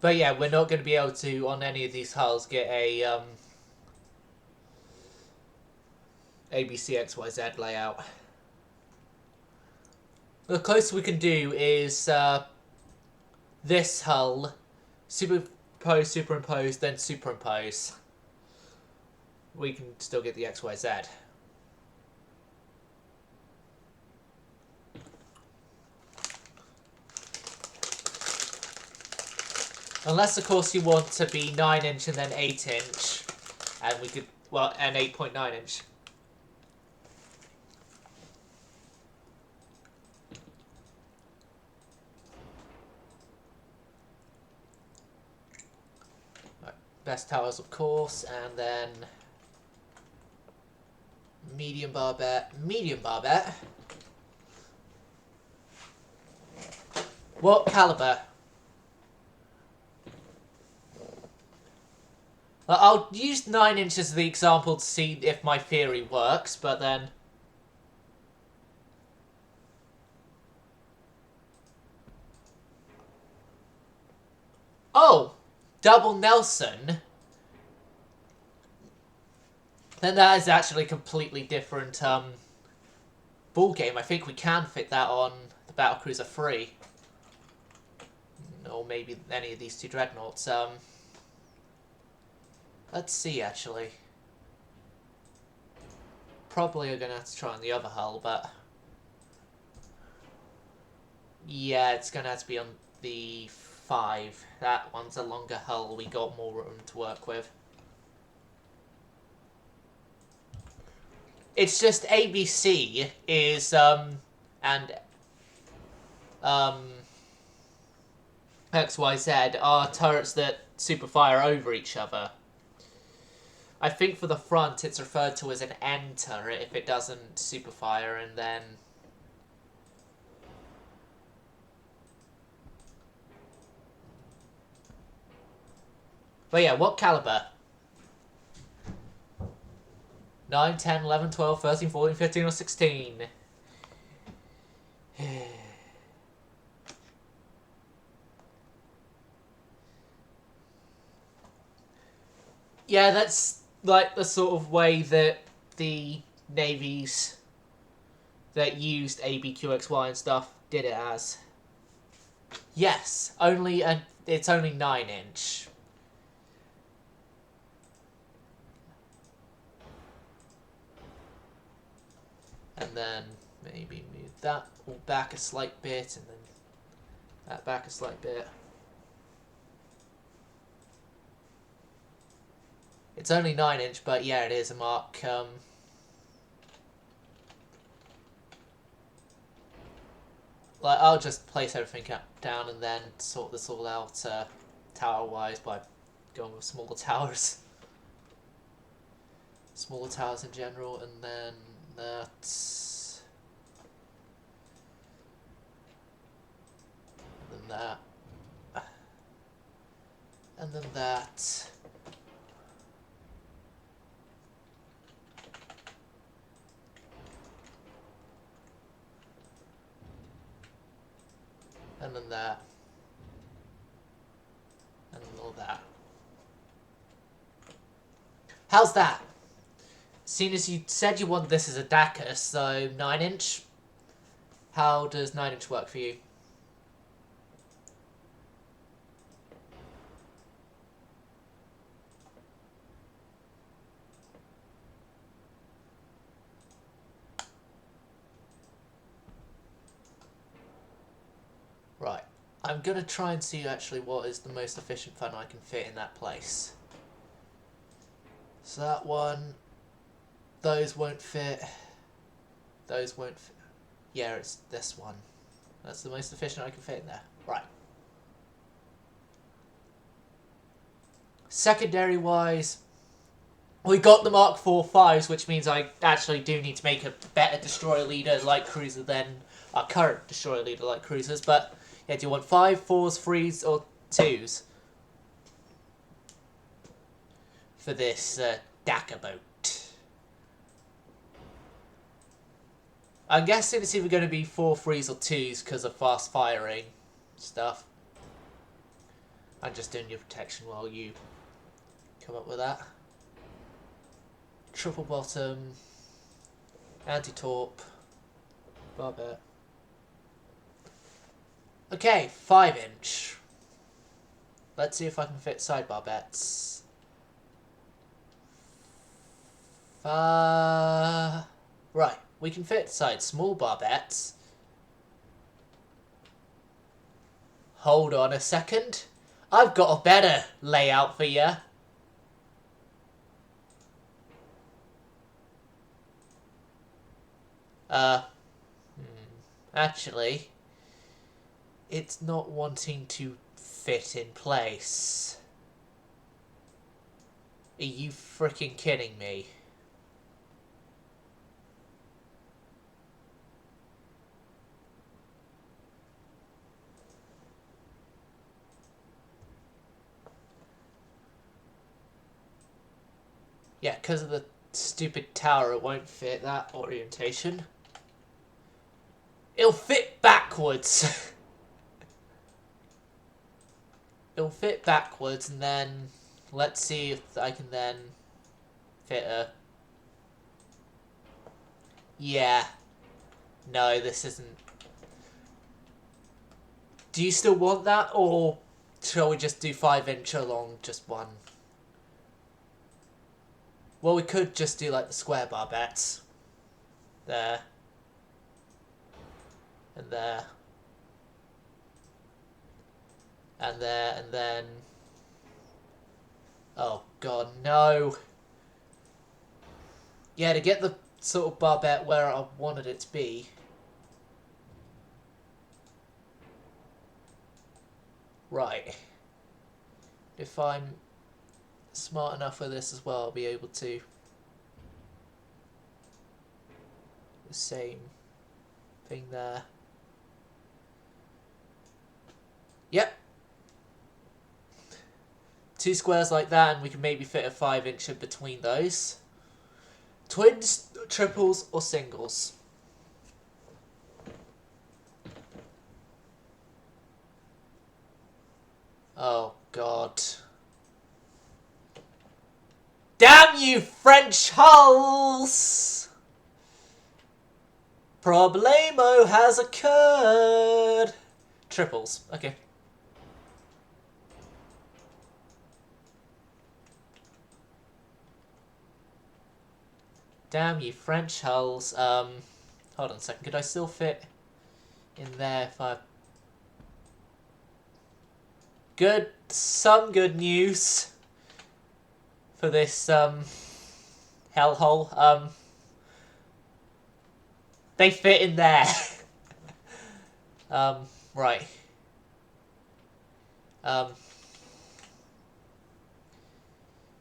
But yeah, we're not going to be able to, on any of these hulls, get a ABCXYZ layout. The closest we can do is this hull, superimpose, then superimpose. We can still get the XYZ. Unless, of course, you want to be 9-inch and then 8-inch. And we could, well, and 8.9-inch. Right, best towers, of course, and then medium barbette. Medium barbette? What caliber? I'll use 9 inches as the example to see if my theory works, but then... Oh! Double Nelson? Then that is actually a completely different ball game. I think we can fit that on the Battlecruiser 3. Or maybe any of these two dreadnoughts. Let's see, actually. Probably are going to have to try on the other hull, but... Yeah, it's going to have to be on the 5. That one's a longer hull. We got more room to work with. It's just ABC is and XYZ are turrets that superfire over each other. I think for the front it's referred to as an N turret if it doesn't superfire, and then but yeah, what caliber? 9, 10, 11, 12, 13, 14, 15 or 16? Yeah, that's like the sort of way that the navies that used ABQXY and stuff did it as. Yes, it's only 9-inch. And then maybe move that all back a slight bit, and then that back a slight bit. It's only 9-inch, but yeah, it is a Mark. Like, I'll just place everything down and then sort this all out tower-wise by going with smaller towers. Smaller towers in general, and then that. And then that. And then that. And then that. And then all that. How's that? Seeing as you said you want this as a DACA, so 9-inch. How does 9-inch work for you? Right. I'm going to try and see actually what is the most efficient fun I can fit in that place. So that one, those won't fit. Those won't fit. Yeah, it's this one. That's the most efficient I can fit in there. Right. Secondary wise, we got the Mark 4.5s, which means I actually do need to make a better destroyer leader light cruiser than our current destroyer leader light cruisers. But yeah, do you want 5, 4s, 3s, or 2s for this DACA boat? I'm guessing it's either going to be 4 3s or 2s because of fast firing stuff. I'm just doing your protection while you come up with that. Triple bottom, anti-torp, barbette. Okay, 5-inch. Let's see if I can fit side barbettes. Right, we can fit side small barbettes. Hold on a second. I've got a better layout for you. Actually, it's not wanting to fit in place. Are you freaking kidding me? Yeah, because of the stupid tower, it won't fit that orientation. It'll fit backwards. It'll fit backwards, and then let's see if I can then fit a... Yeah. No, this isn't... Do you still want that, or shall we just do 5-inch along just one? Well, we could just do like the square barbettes. There. And there. And there, and then... Oh, God, no. Yeah, to get the sort of barbette where I wanted it to be. Right. If I'm smart enough with this as well, I'll be able to... The same thing there. Yep. 2 squares like that, and we can maybe fit a 5-inch in between those. Twins, triples, or singles? Oh, God. Damn you, French hulls! Problemo has occurred. Triples. Okay. Damn you, French hulls. Hold on a second. Could I still fit in there if I... Good. Some good news for this, hellhole. They fit in there. Right.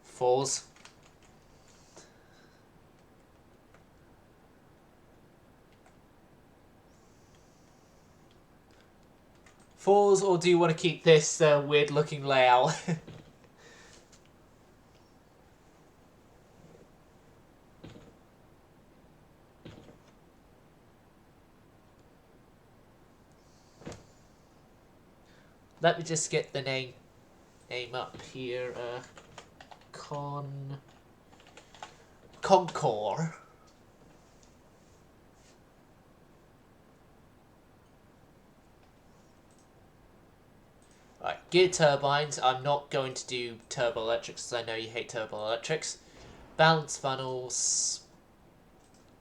Fours. Fours, or do you want to keep this weird looking layout? Let me just get the name up here. Concord. Right, gear turbines. I'm not going to do turbo electrics because I know you hate turbo electrics. Balance funnels.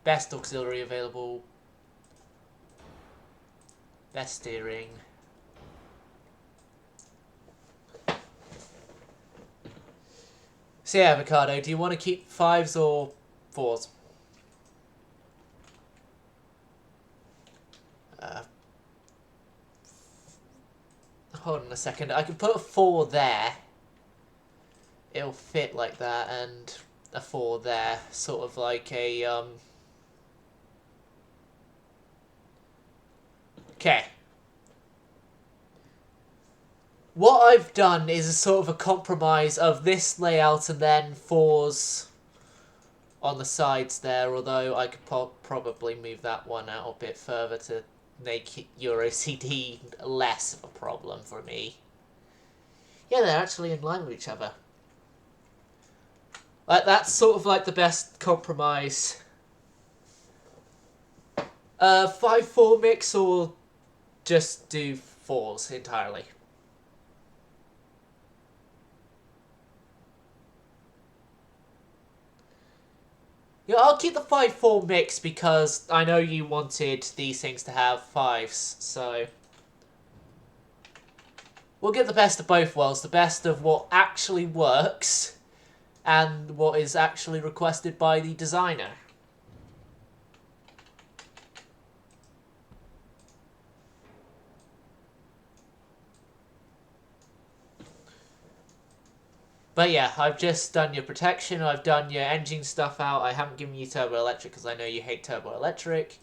Best auxiliary available. Best steering. So yeah, Avocado, do you want to keep 5s or 4s? Hold on a second. I can put a 4 there. It'll fit like that, and a 4 there. Sort of like a, Okay. What I've done is a sort of a compromise of this layout and then 4s on the sides there, although I could probably move that one out a bit further to make your OCD less of a problem for me. Yeah, they're actually in line with each other. That's sort of like the best compromise. 5-4 mix, or just do 4s entirely? Yeah, I'll keep the 5-4 mix because I know you wanted these things to have 5s, so... We'll get the best of both worlds, the best of what actually works and what is actually requested by the designer. But yeah, I've just done your protection, I've done your engine stuff out, I haven't given you turbo electric because I know you hate turbo electric.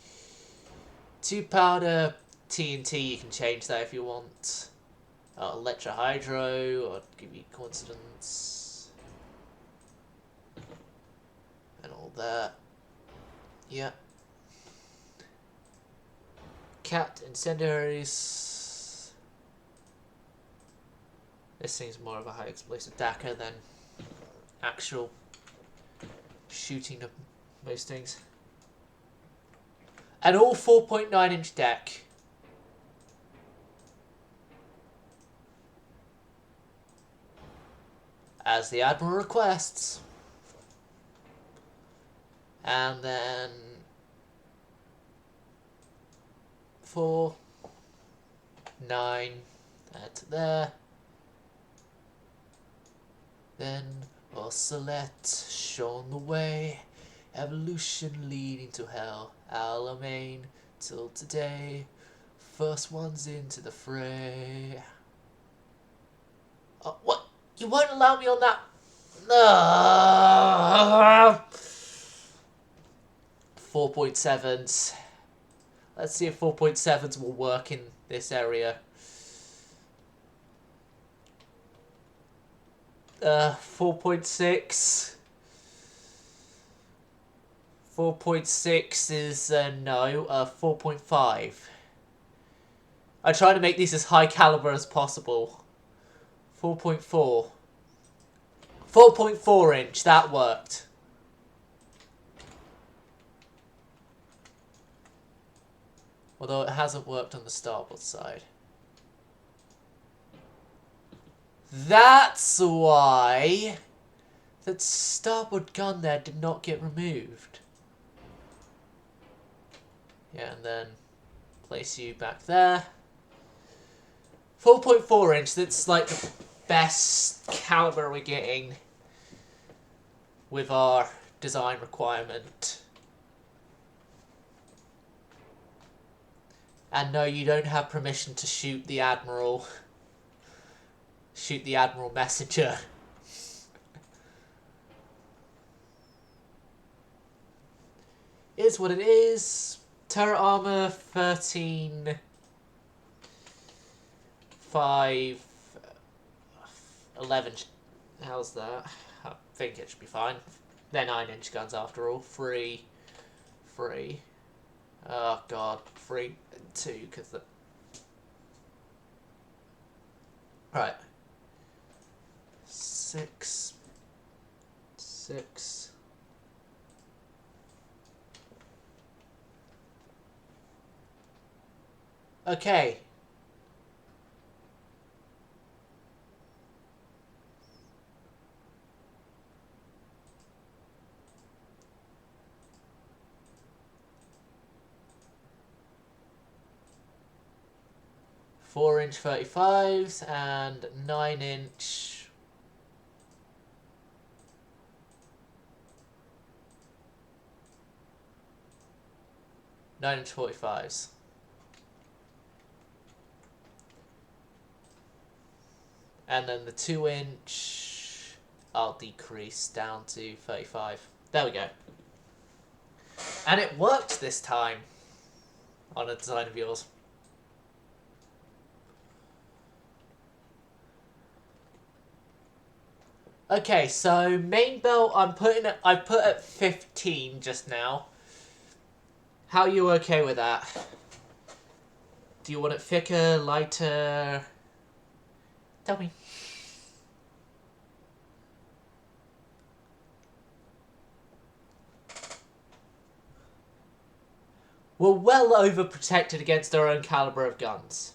2 powder TNT, you can change that if you want. Electro hydro, I'll give you coincidence. And all that. Yeah. Cat incendiaries. This thing's more of a high explosive DACA than actual shooting of most things. And all 4.9-inch deck. As the Admiral requests. And then 4, 9, There to there. Then oscillate, shown the way. Evolution leading to hell. Alamein till today. First ones into the fray. Oh, what? You won't allow me on that? 4.7s. Let's see if 4.7s will work in this area. 4.6. 4.6 is no. 4.5. I try to make these as high caliber as possible. 4.4. 4.4 inch. That worked. Although it hasn't worked on the starboard side. That's why that starboard gun there did not get removed. Yeah, and then place you back there. 4.4 inch, that's like the best caliber we're getting with our design requirement. And no, you don't have permission to shoot the admiral. Shoot the admiral messenger. Is what it is. Turret armor 13. 5. 11. How's that? I think it should be fine. They're 9-inch guns after all. 3. 3. Oh god. 3 and 2 because the. Right. 6. 6. Okay. Four-inch 35s and 9-inch. Nine-inch 45s. And then the 2-inch, I'll decrease down to 35. There we go. And it worked this time on a design of yours. Okay, so main belt I put at 15 just now. How are you okay with that? Do you want it thicker, lighter? Tell me. We're well overprotected against our own caliber of guns.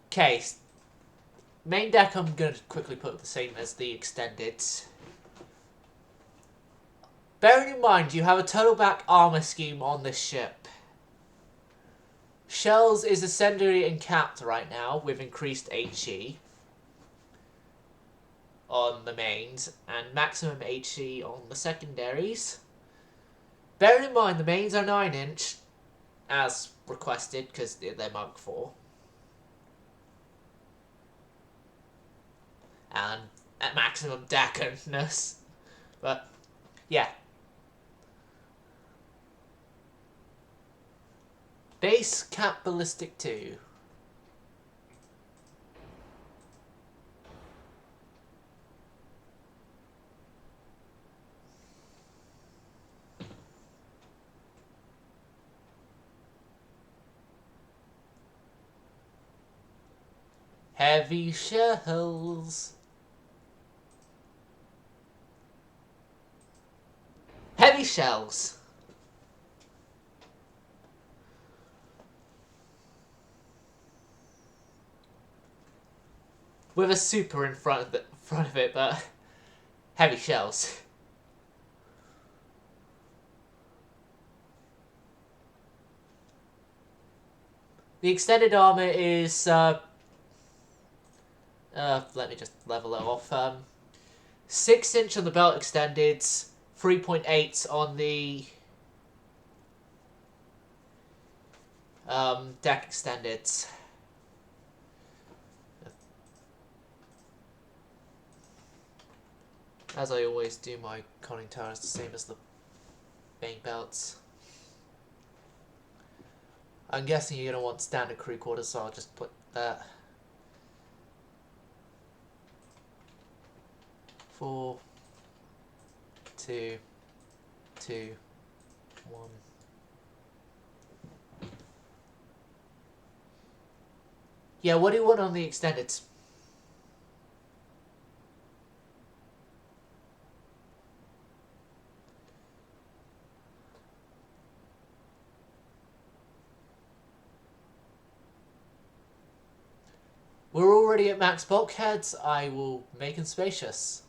Okay. Main deck I'm going to quickly put the same as the extended. Bearing in mind you have a turtleback armor scheme on this ship. Shells is ascendary and capped right now with increased HE on the mains and maximum HE on the secondaries. Bearing in mind the mains are 9-inch as requested because they're Mark 4. And at maximum deckerness. But, yeah. Base cap ballistic 2. Heavy shells. Heavy shells. With a super in front of it, but heavy shells. The extended armor is Let me just level it off. 6" on the belt extended, 3.8 on the deck extended. As I always do, my conning tower is the same as the main belts. I'm guessing you're going to want standard crew quarters, so I'll just put that. 4, 2, 2, 1. Yeah, what do you want on the extended? We're already at max bulkheads. I will make them spacious.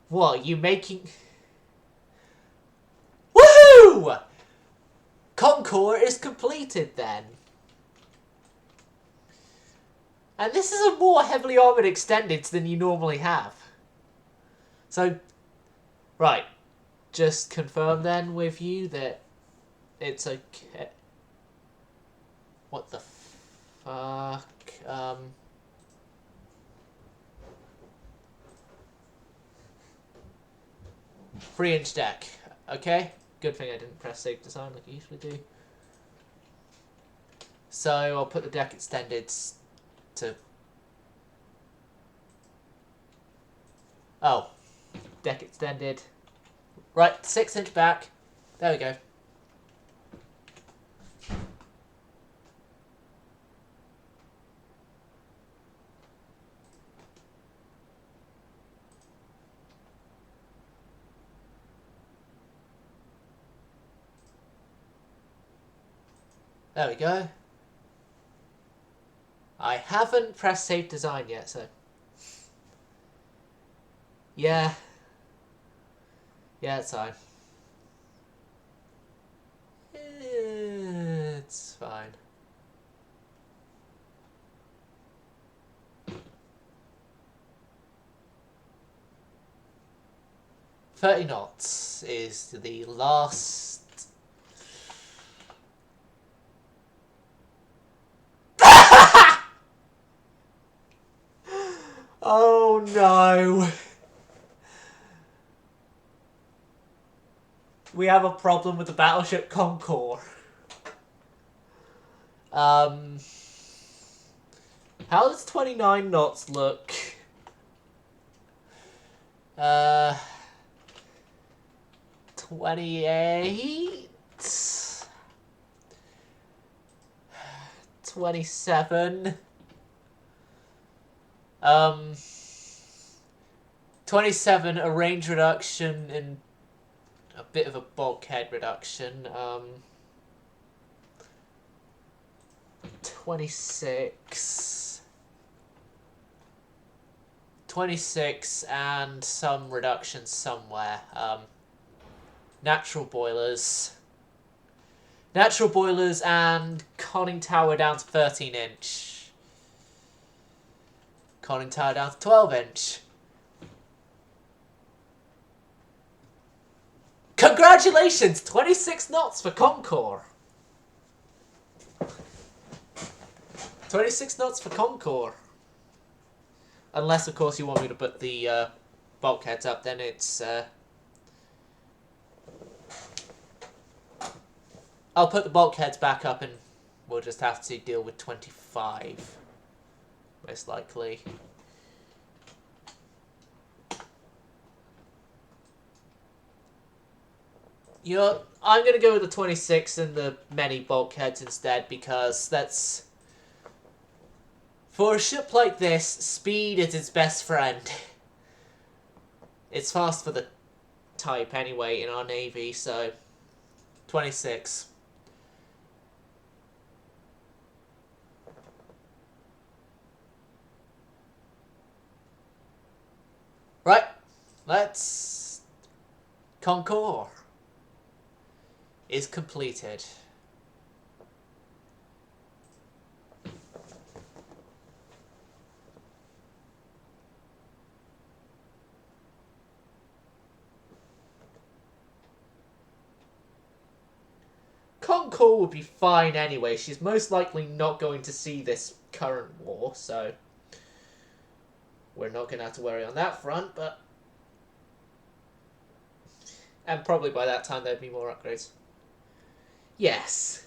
What, you making... Woohoo! Concord is completed then. And this is a more heavily armoured extended than you normally have. So, right. Just confirm then with you that it's okay. What the fuck? 3" deck. Okay. Good thing I didn't press save design like I usually do. So I'll put the deck extended to... Oh. Deck extended. Right, 6" back. There we go. There we go. I haven't pressed save design yet, so... Yeah. Yeah, it's fine. It's fine. "30 knots is the last... Oh no! We have a problem with the battleship Concord. How does 29 knots look? 28? 27? 27, a range reduction and a bit of a bulkhead reduction. 26. 26 and some reduction somewhere. Natural boilers. Natural boilers and conning tower down to 13". Conning tower down to 12". Congratulations! 26 knots for Concord. 26 knots for Concord. Unless, of course, you want me to put the bulkheads up, then it's... I'll put the bulkheads back up and we'll just have to deal with 25. Most likely. I'm going to go with the 26 and the many bulkheads instead, because that's... For a ship like this, speed is its best friend. It's fast for the type anyway in our navy, so 26. Right, let's... Concord is completed. Concord would be fine anyway. She's most likely not going to see this current war, so we're not going to have to worry on that front, but... And probably by that time there'd be more upgrades. Yes.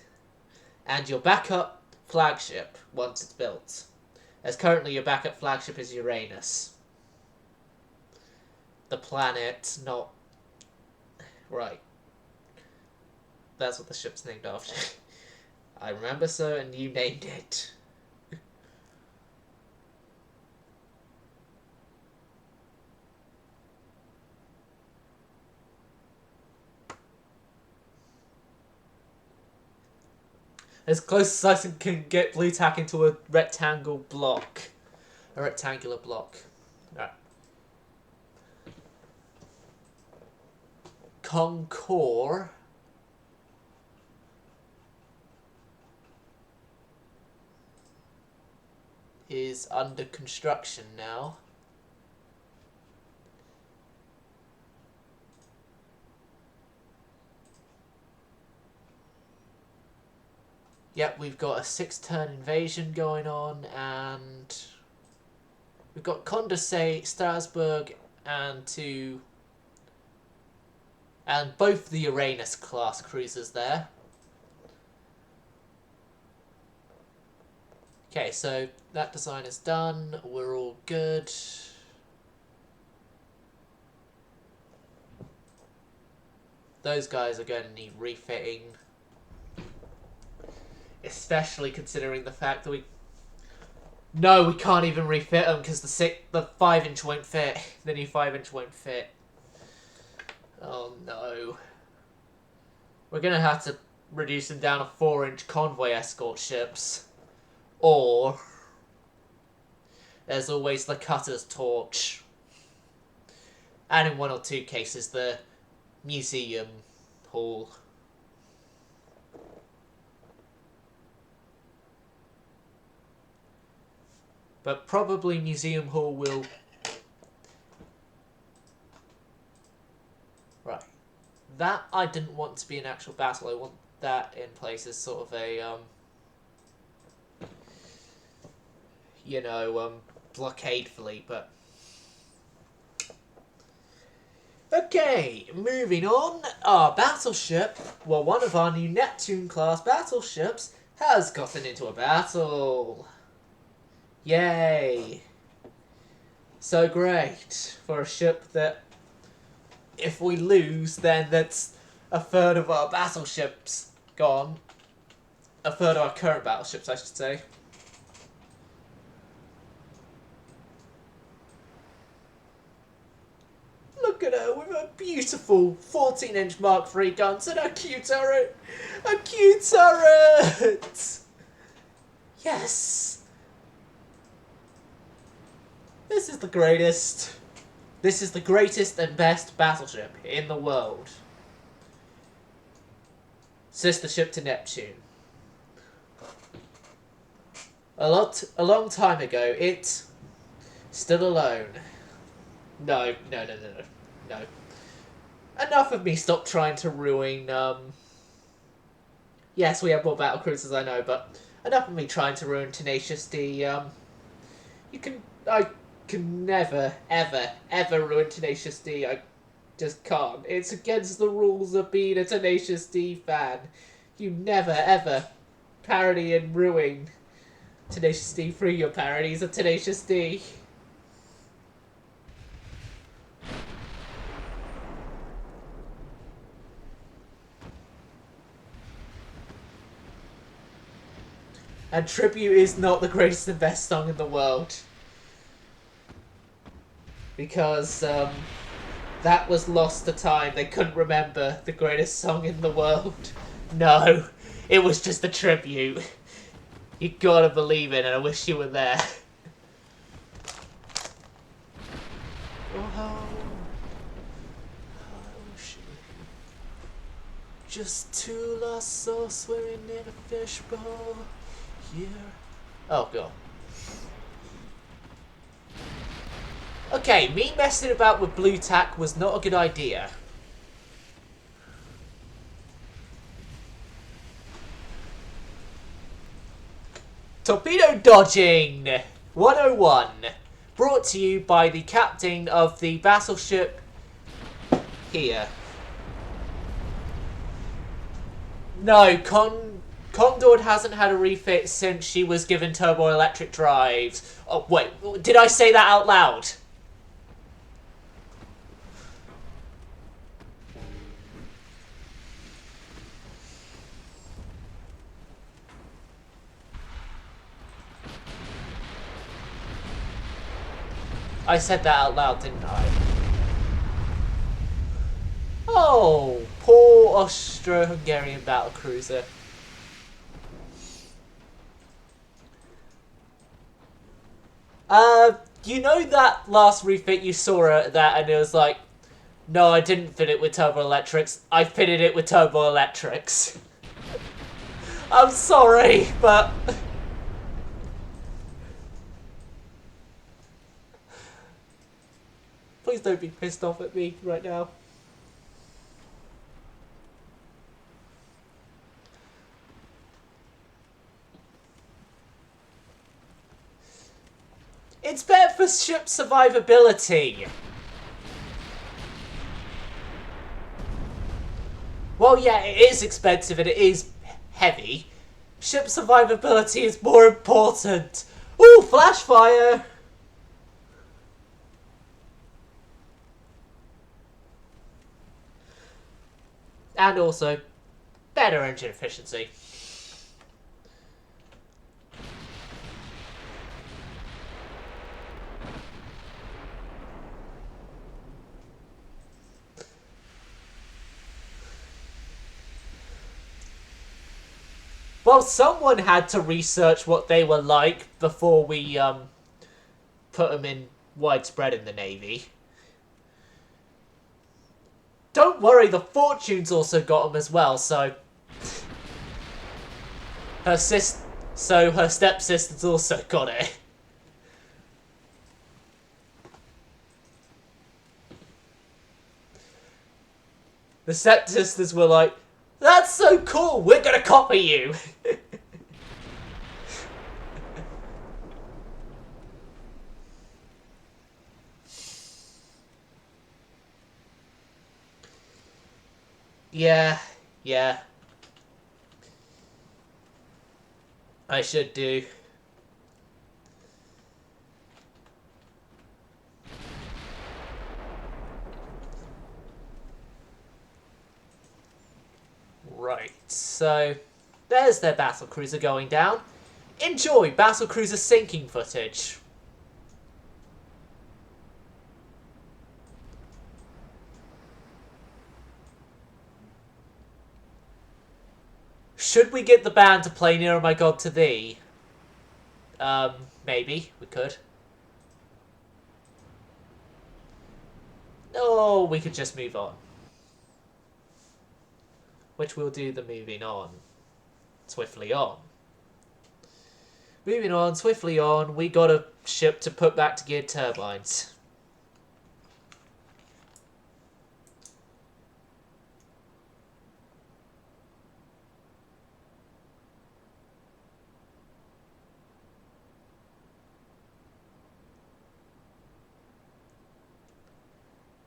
And your backup flagship, once it's built. As currently your backup flagship is Uranus. The planet, not... Right. That's what the ship's named after. I remember so, and you named it. As close as I can get blue tack into a rectangle block. A rectangular block. Right. Concord is under construction now. Yep, we've got a 6-turn invasion going on, and we've got Condorcet, Strasbourg, and both the Uranus class cruisers there. Okay, so that design is done. We're all good. Those guys are going to need refitting. Especially considering the fact that we can't even refit them because the 5-inch won't fit. The new 5-inch won't fit. Oh no. We're going to have to reduce them down to 4-inch convoy escort ships. Or there's always the cutter's torch. And in 1 or 2 cases, the museum hall. But probably Museum Hall will... Right. That I didn't want to be an actual battle. I want that in place as sort of a, blockade fleet, but... Okay, moving on. Our battleship, well, one of our new Neptune-class battleships, has gotten into a battle. Yay! So great for a ship that, if we lose, then that's a third of our battleships gone. A third of our current battleships, I should say. Look at her with a beautiful 14-inch Mark III guns and a cute turret! A cute turret! Yes! This is the greatest. This is the greatest and best battleship in the world. Sister ship to Neptune. A long time ago, it stood alone. No. Enough of me. Stop trying to ruin. Yes, we have more battle cruisers, I know, but enough of me trying to ruin Tenacious D. I can never, ever ruin Tenacious D. I just can't. It's against the rules of being a Tenacious D fan. You never, ever parody and ruin Tenacious D through your parodies of Tenacious D. And Tribute is not the greatest and best song in the world. Because that was lost to time. They couldn't remember the greatest song in the world. No, it was just a tribute. You gotta believe it, and I wish you were there. Oh, shit. Just 2 lost souls swimming in a fishbowl. Here. Oh, God. Okay, me messing about with blue tack was not a good idea. Torpedo Dodging 101. Brought to you by the captain of the battleship here. No, Condor hasn't had a refit since she was given turboelectric drives. Oh, wait, did I say that out loud? I said that out loud, didn't I? Oh, poor Austro-Hungarian battlecruiser. You know that last refit you saw at that and it was like, no, I didn't fit it with turboelectrics. I fitted it with turboelectrics. I'm sorry, but... Please don't be pissed off at me right now. It's better for ship survivability. Well, yeah, it is expensive and it is heavy. Ship survivability is more important. Ooh, flash fire! And also, better engine efficiency. Well, someone had to research what they were like before we put them in widespread in the Navy. Don't worry, the Fortune's also got them as well, so... her stepsister's also got it. The stepsisters were like, that's so cool, we're gonna copy you! Yeah. I should do. Right, so there's their battlecruiser going down. Enjoy battlecruiser sinking footage. Should we get the band to play Nearer My God to Thee? Maybe we could. No, we could just move on. Which we'll do the moving on. Swiftly on. Moving on, swiftly on, we got a ship to put back to geared turbines.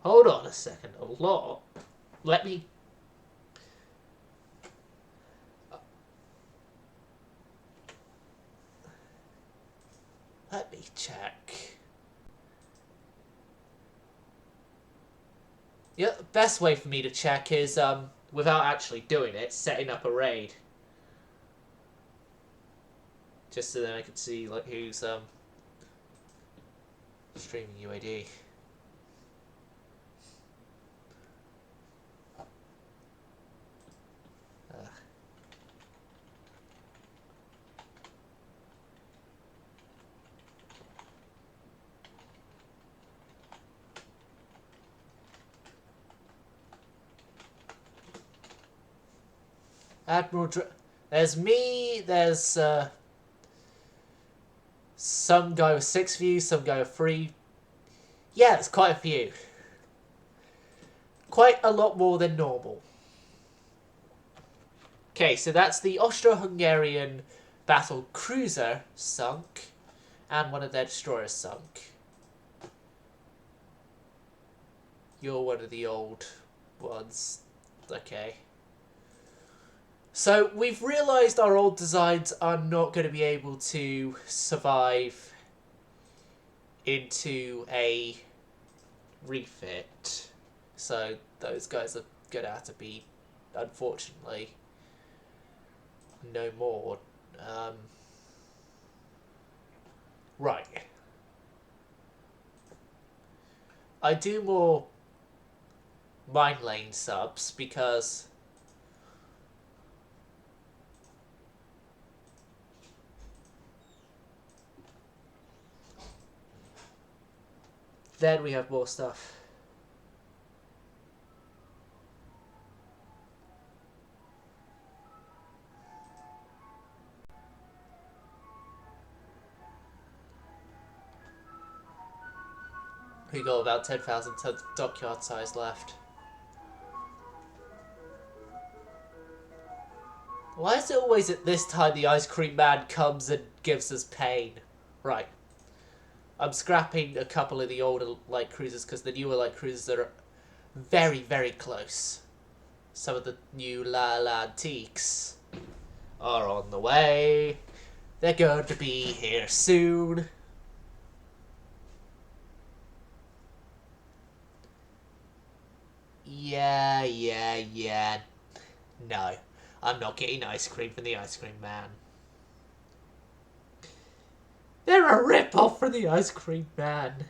Hold on a second, a lot. Let me check. Yeah, the best way for me to check is, without actually doing it, setting up a raid. Just so then I can see, like, who's, streaming UAD. Admiral there's me, there's some guy with 6 views, some guy with 3. Yeah, there's quite a few. Quite a lot more than normal. Okay, so that's the Austro-Hungarian battle cruiser sunk, and one of their destroyers sunk. You're one of the old ones. Okay. So we've realised our old designs are not going to be able to survive into a refit. So those guys are going to have to be, unfortunately, no more. Right. I do more mine lane subs because then we have more stuff. We got about 10,000 tons of dockyard size left. Why is it always at this time the ice cream man comes and gives us pain? Right. I'm scrapping a couple of the older light cruisers because the newer light cruisers are very, very close. Some of the new antiques are on the way. They're going to be here soon. Yeah. No, I'm not getting ice cream from the ice cream man. They're a rip-off for the ice cream man.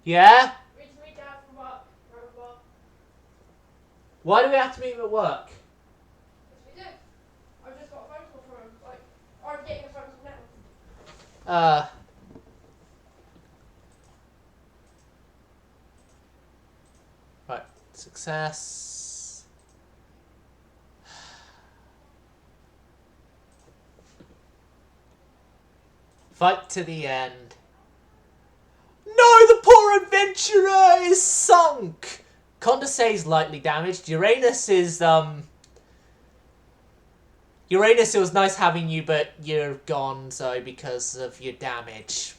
Yeah? We need to meet Dad from work. Robot. Why do we have to meet him at work? Yes, we do. I've just got a phone call from him. Like, I'm getting a phone call now. Right. Success. Fight to the end. No, the poor adventurer is sunk! Condorcet is lightly damaged. Uranus, it was nice having you, but you're gone, so because of your damage.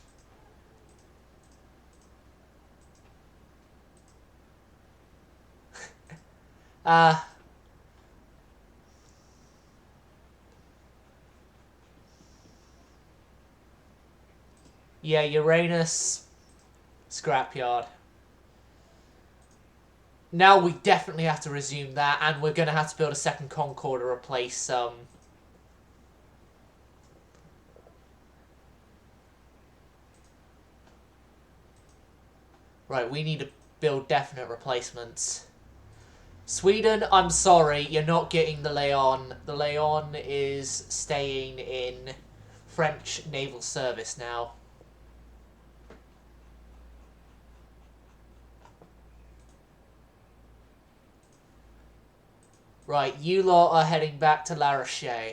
Yeah, Uranus, scrapyard. Now we definitely have to resume that, and we're going to have to build a second Concorde to replace, Right, we need to build definite replacements. Sweden, I'm sorry, you're not getting the Leon. The Leon is staying in French naval service now. Right, you lot are heading back to La Rochelle.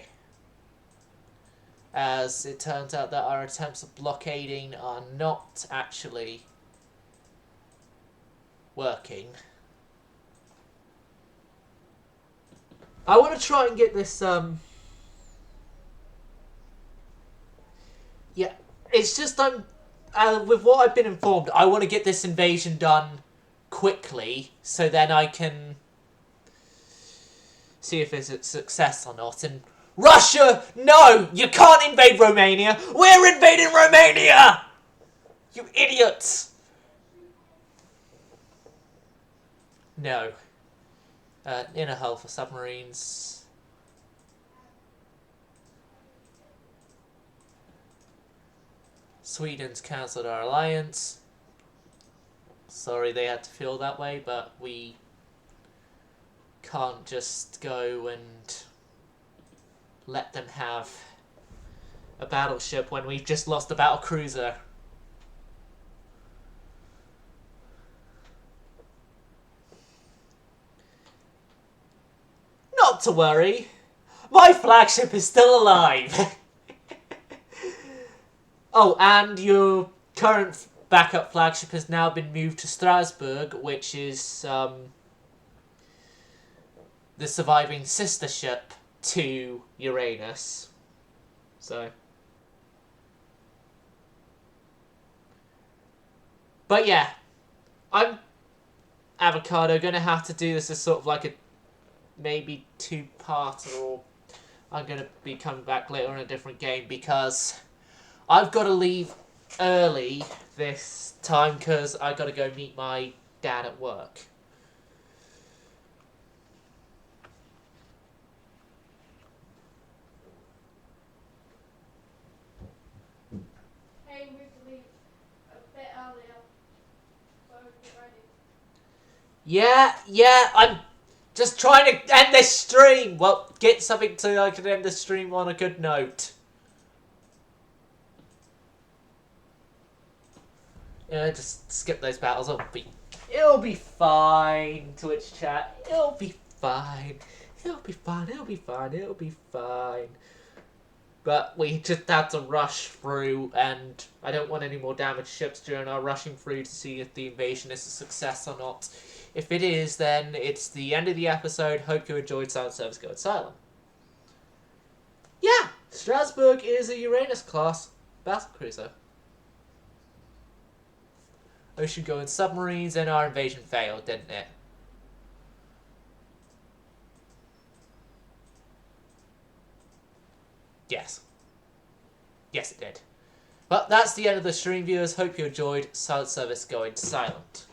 As it turns out that our attempts at blockading are not actually working. I want to try and get this, yeah, it's just with what I've been informed, I want to get this invasion done quickly, so then I can see if it's a success or not. And Russia, no, you can't invade Romania. We're invading Romania! You idiots! No. Inner hull for submarines. Sweden's cancelled our alliance. Sorry they had to feel that way, but we can't just go and let them have a battleship when we've just lost a battle cruiser. to worry. My flagship is still alive. Oh, and your current backup flagship has now been moved to Strasbourg, which is the surviving sister ship to Uranus. So, but yeah, I'm Avocado gonna have to do this as sort of like a maybe two-parter, or I'm gonna be coming back later on a different game because I've got to leave early this time because I got to go meet my dad at work. Hey, we have to leave a bit earlier, so get ready. Yeah, I'm just trying to end this stream. Well, get something so I can end the stream on a good note. Yeah, just skip those battles. It'll be fine. Twitch chat. It'll be fine. It'll be fine. It'll be fine. It'll be fine. But we just had to rush through, and I don't want any more damaged ships during our rushing through to see if the invasion is a success or not. If it is, then it's the end of the episode. Hope you enjoyed Silent Service Going Silent. Yeah, Strasbourg is a Uranus-class battlecruiser. Ocean-going submarines, and our invasion failed, didn't it? Yes. Yes, it did. But that's the end of the stream, viewers. Hope you enjoyed Silent Service Going Silent.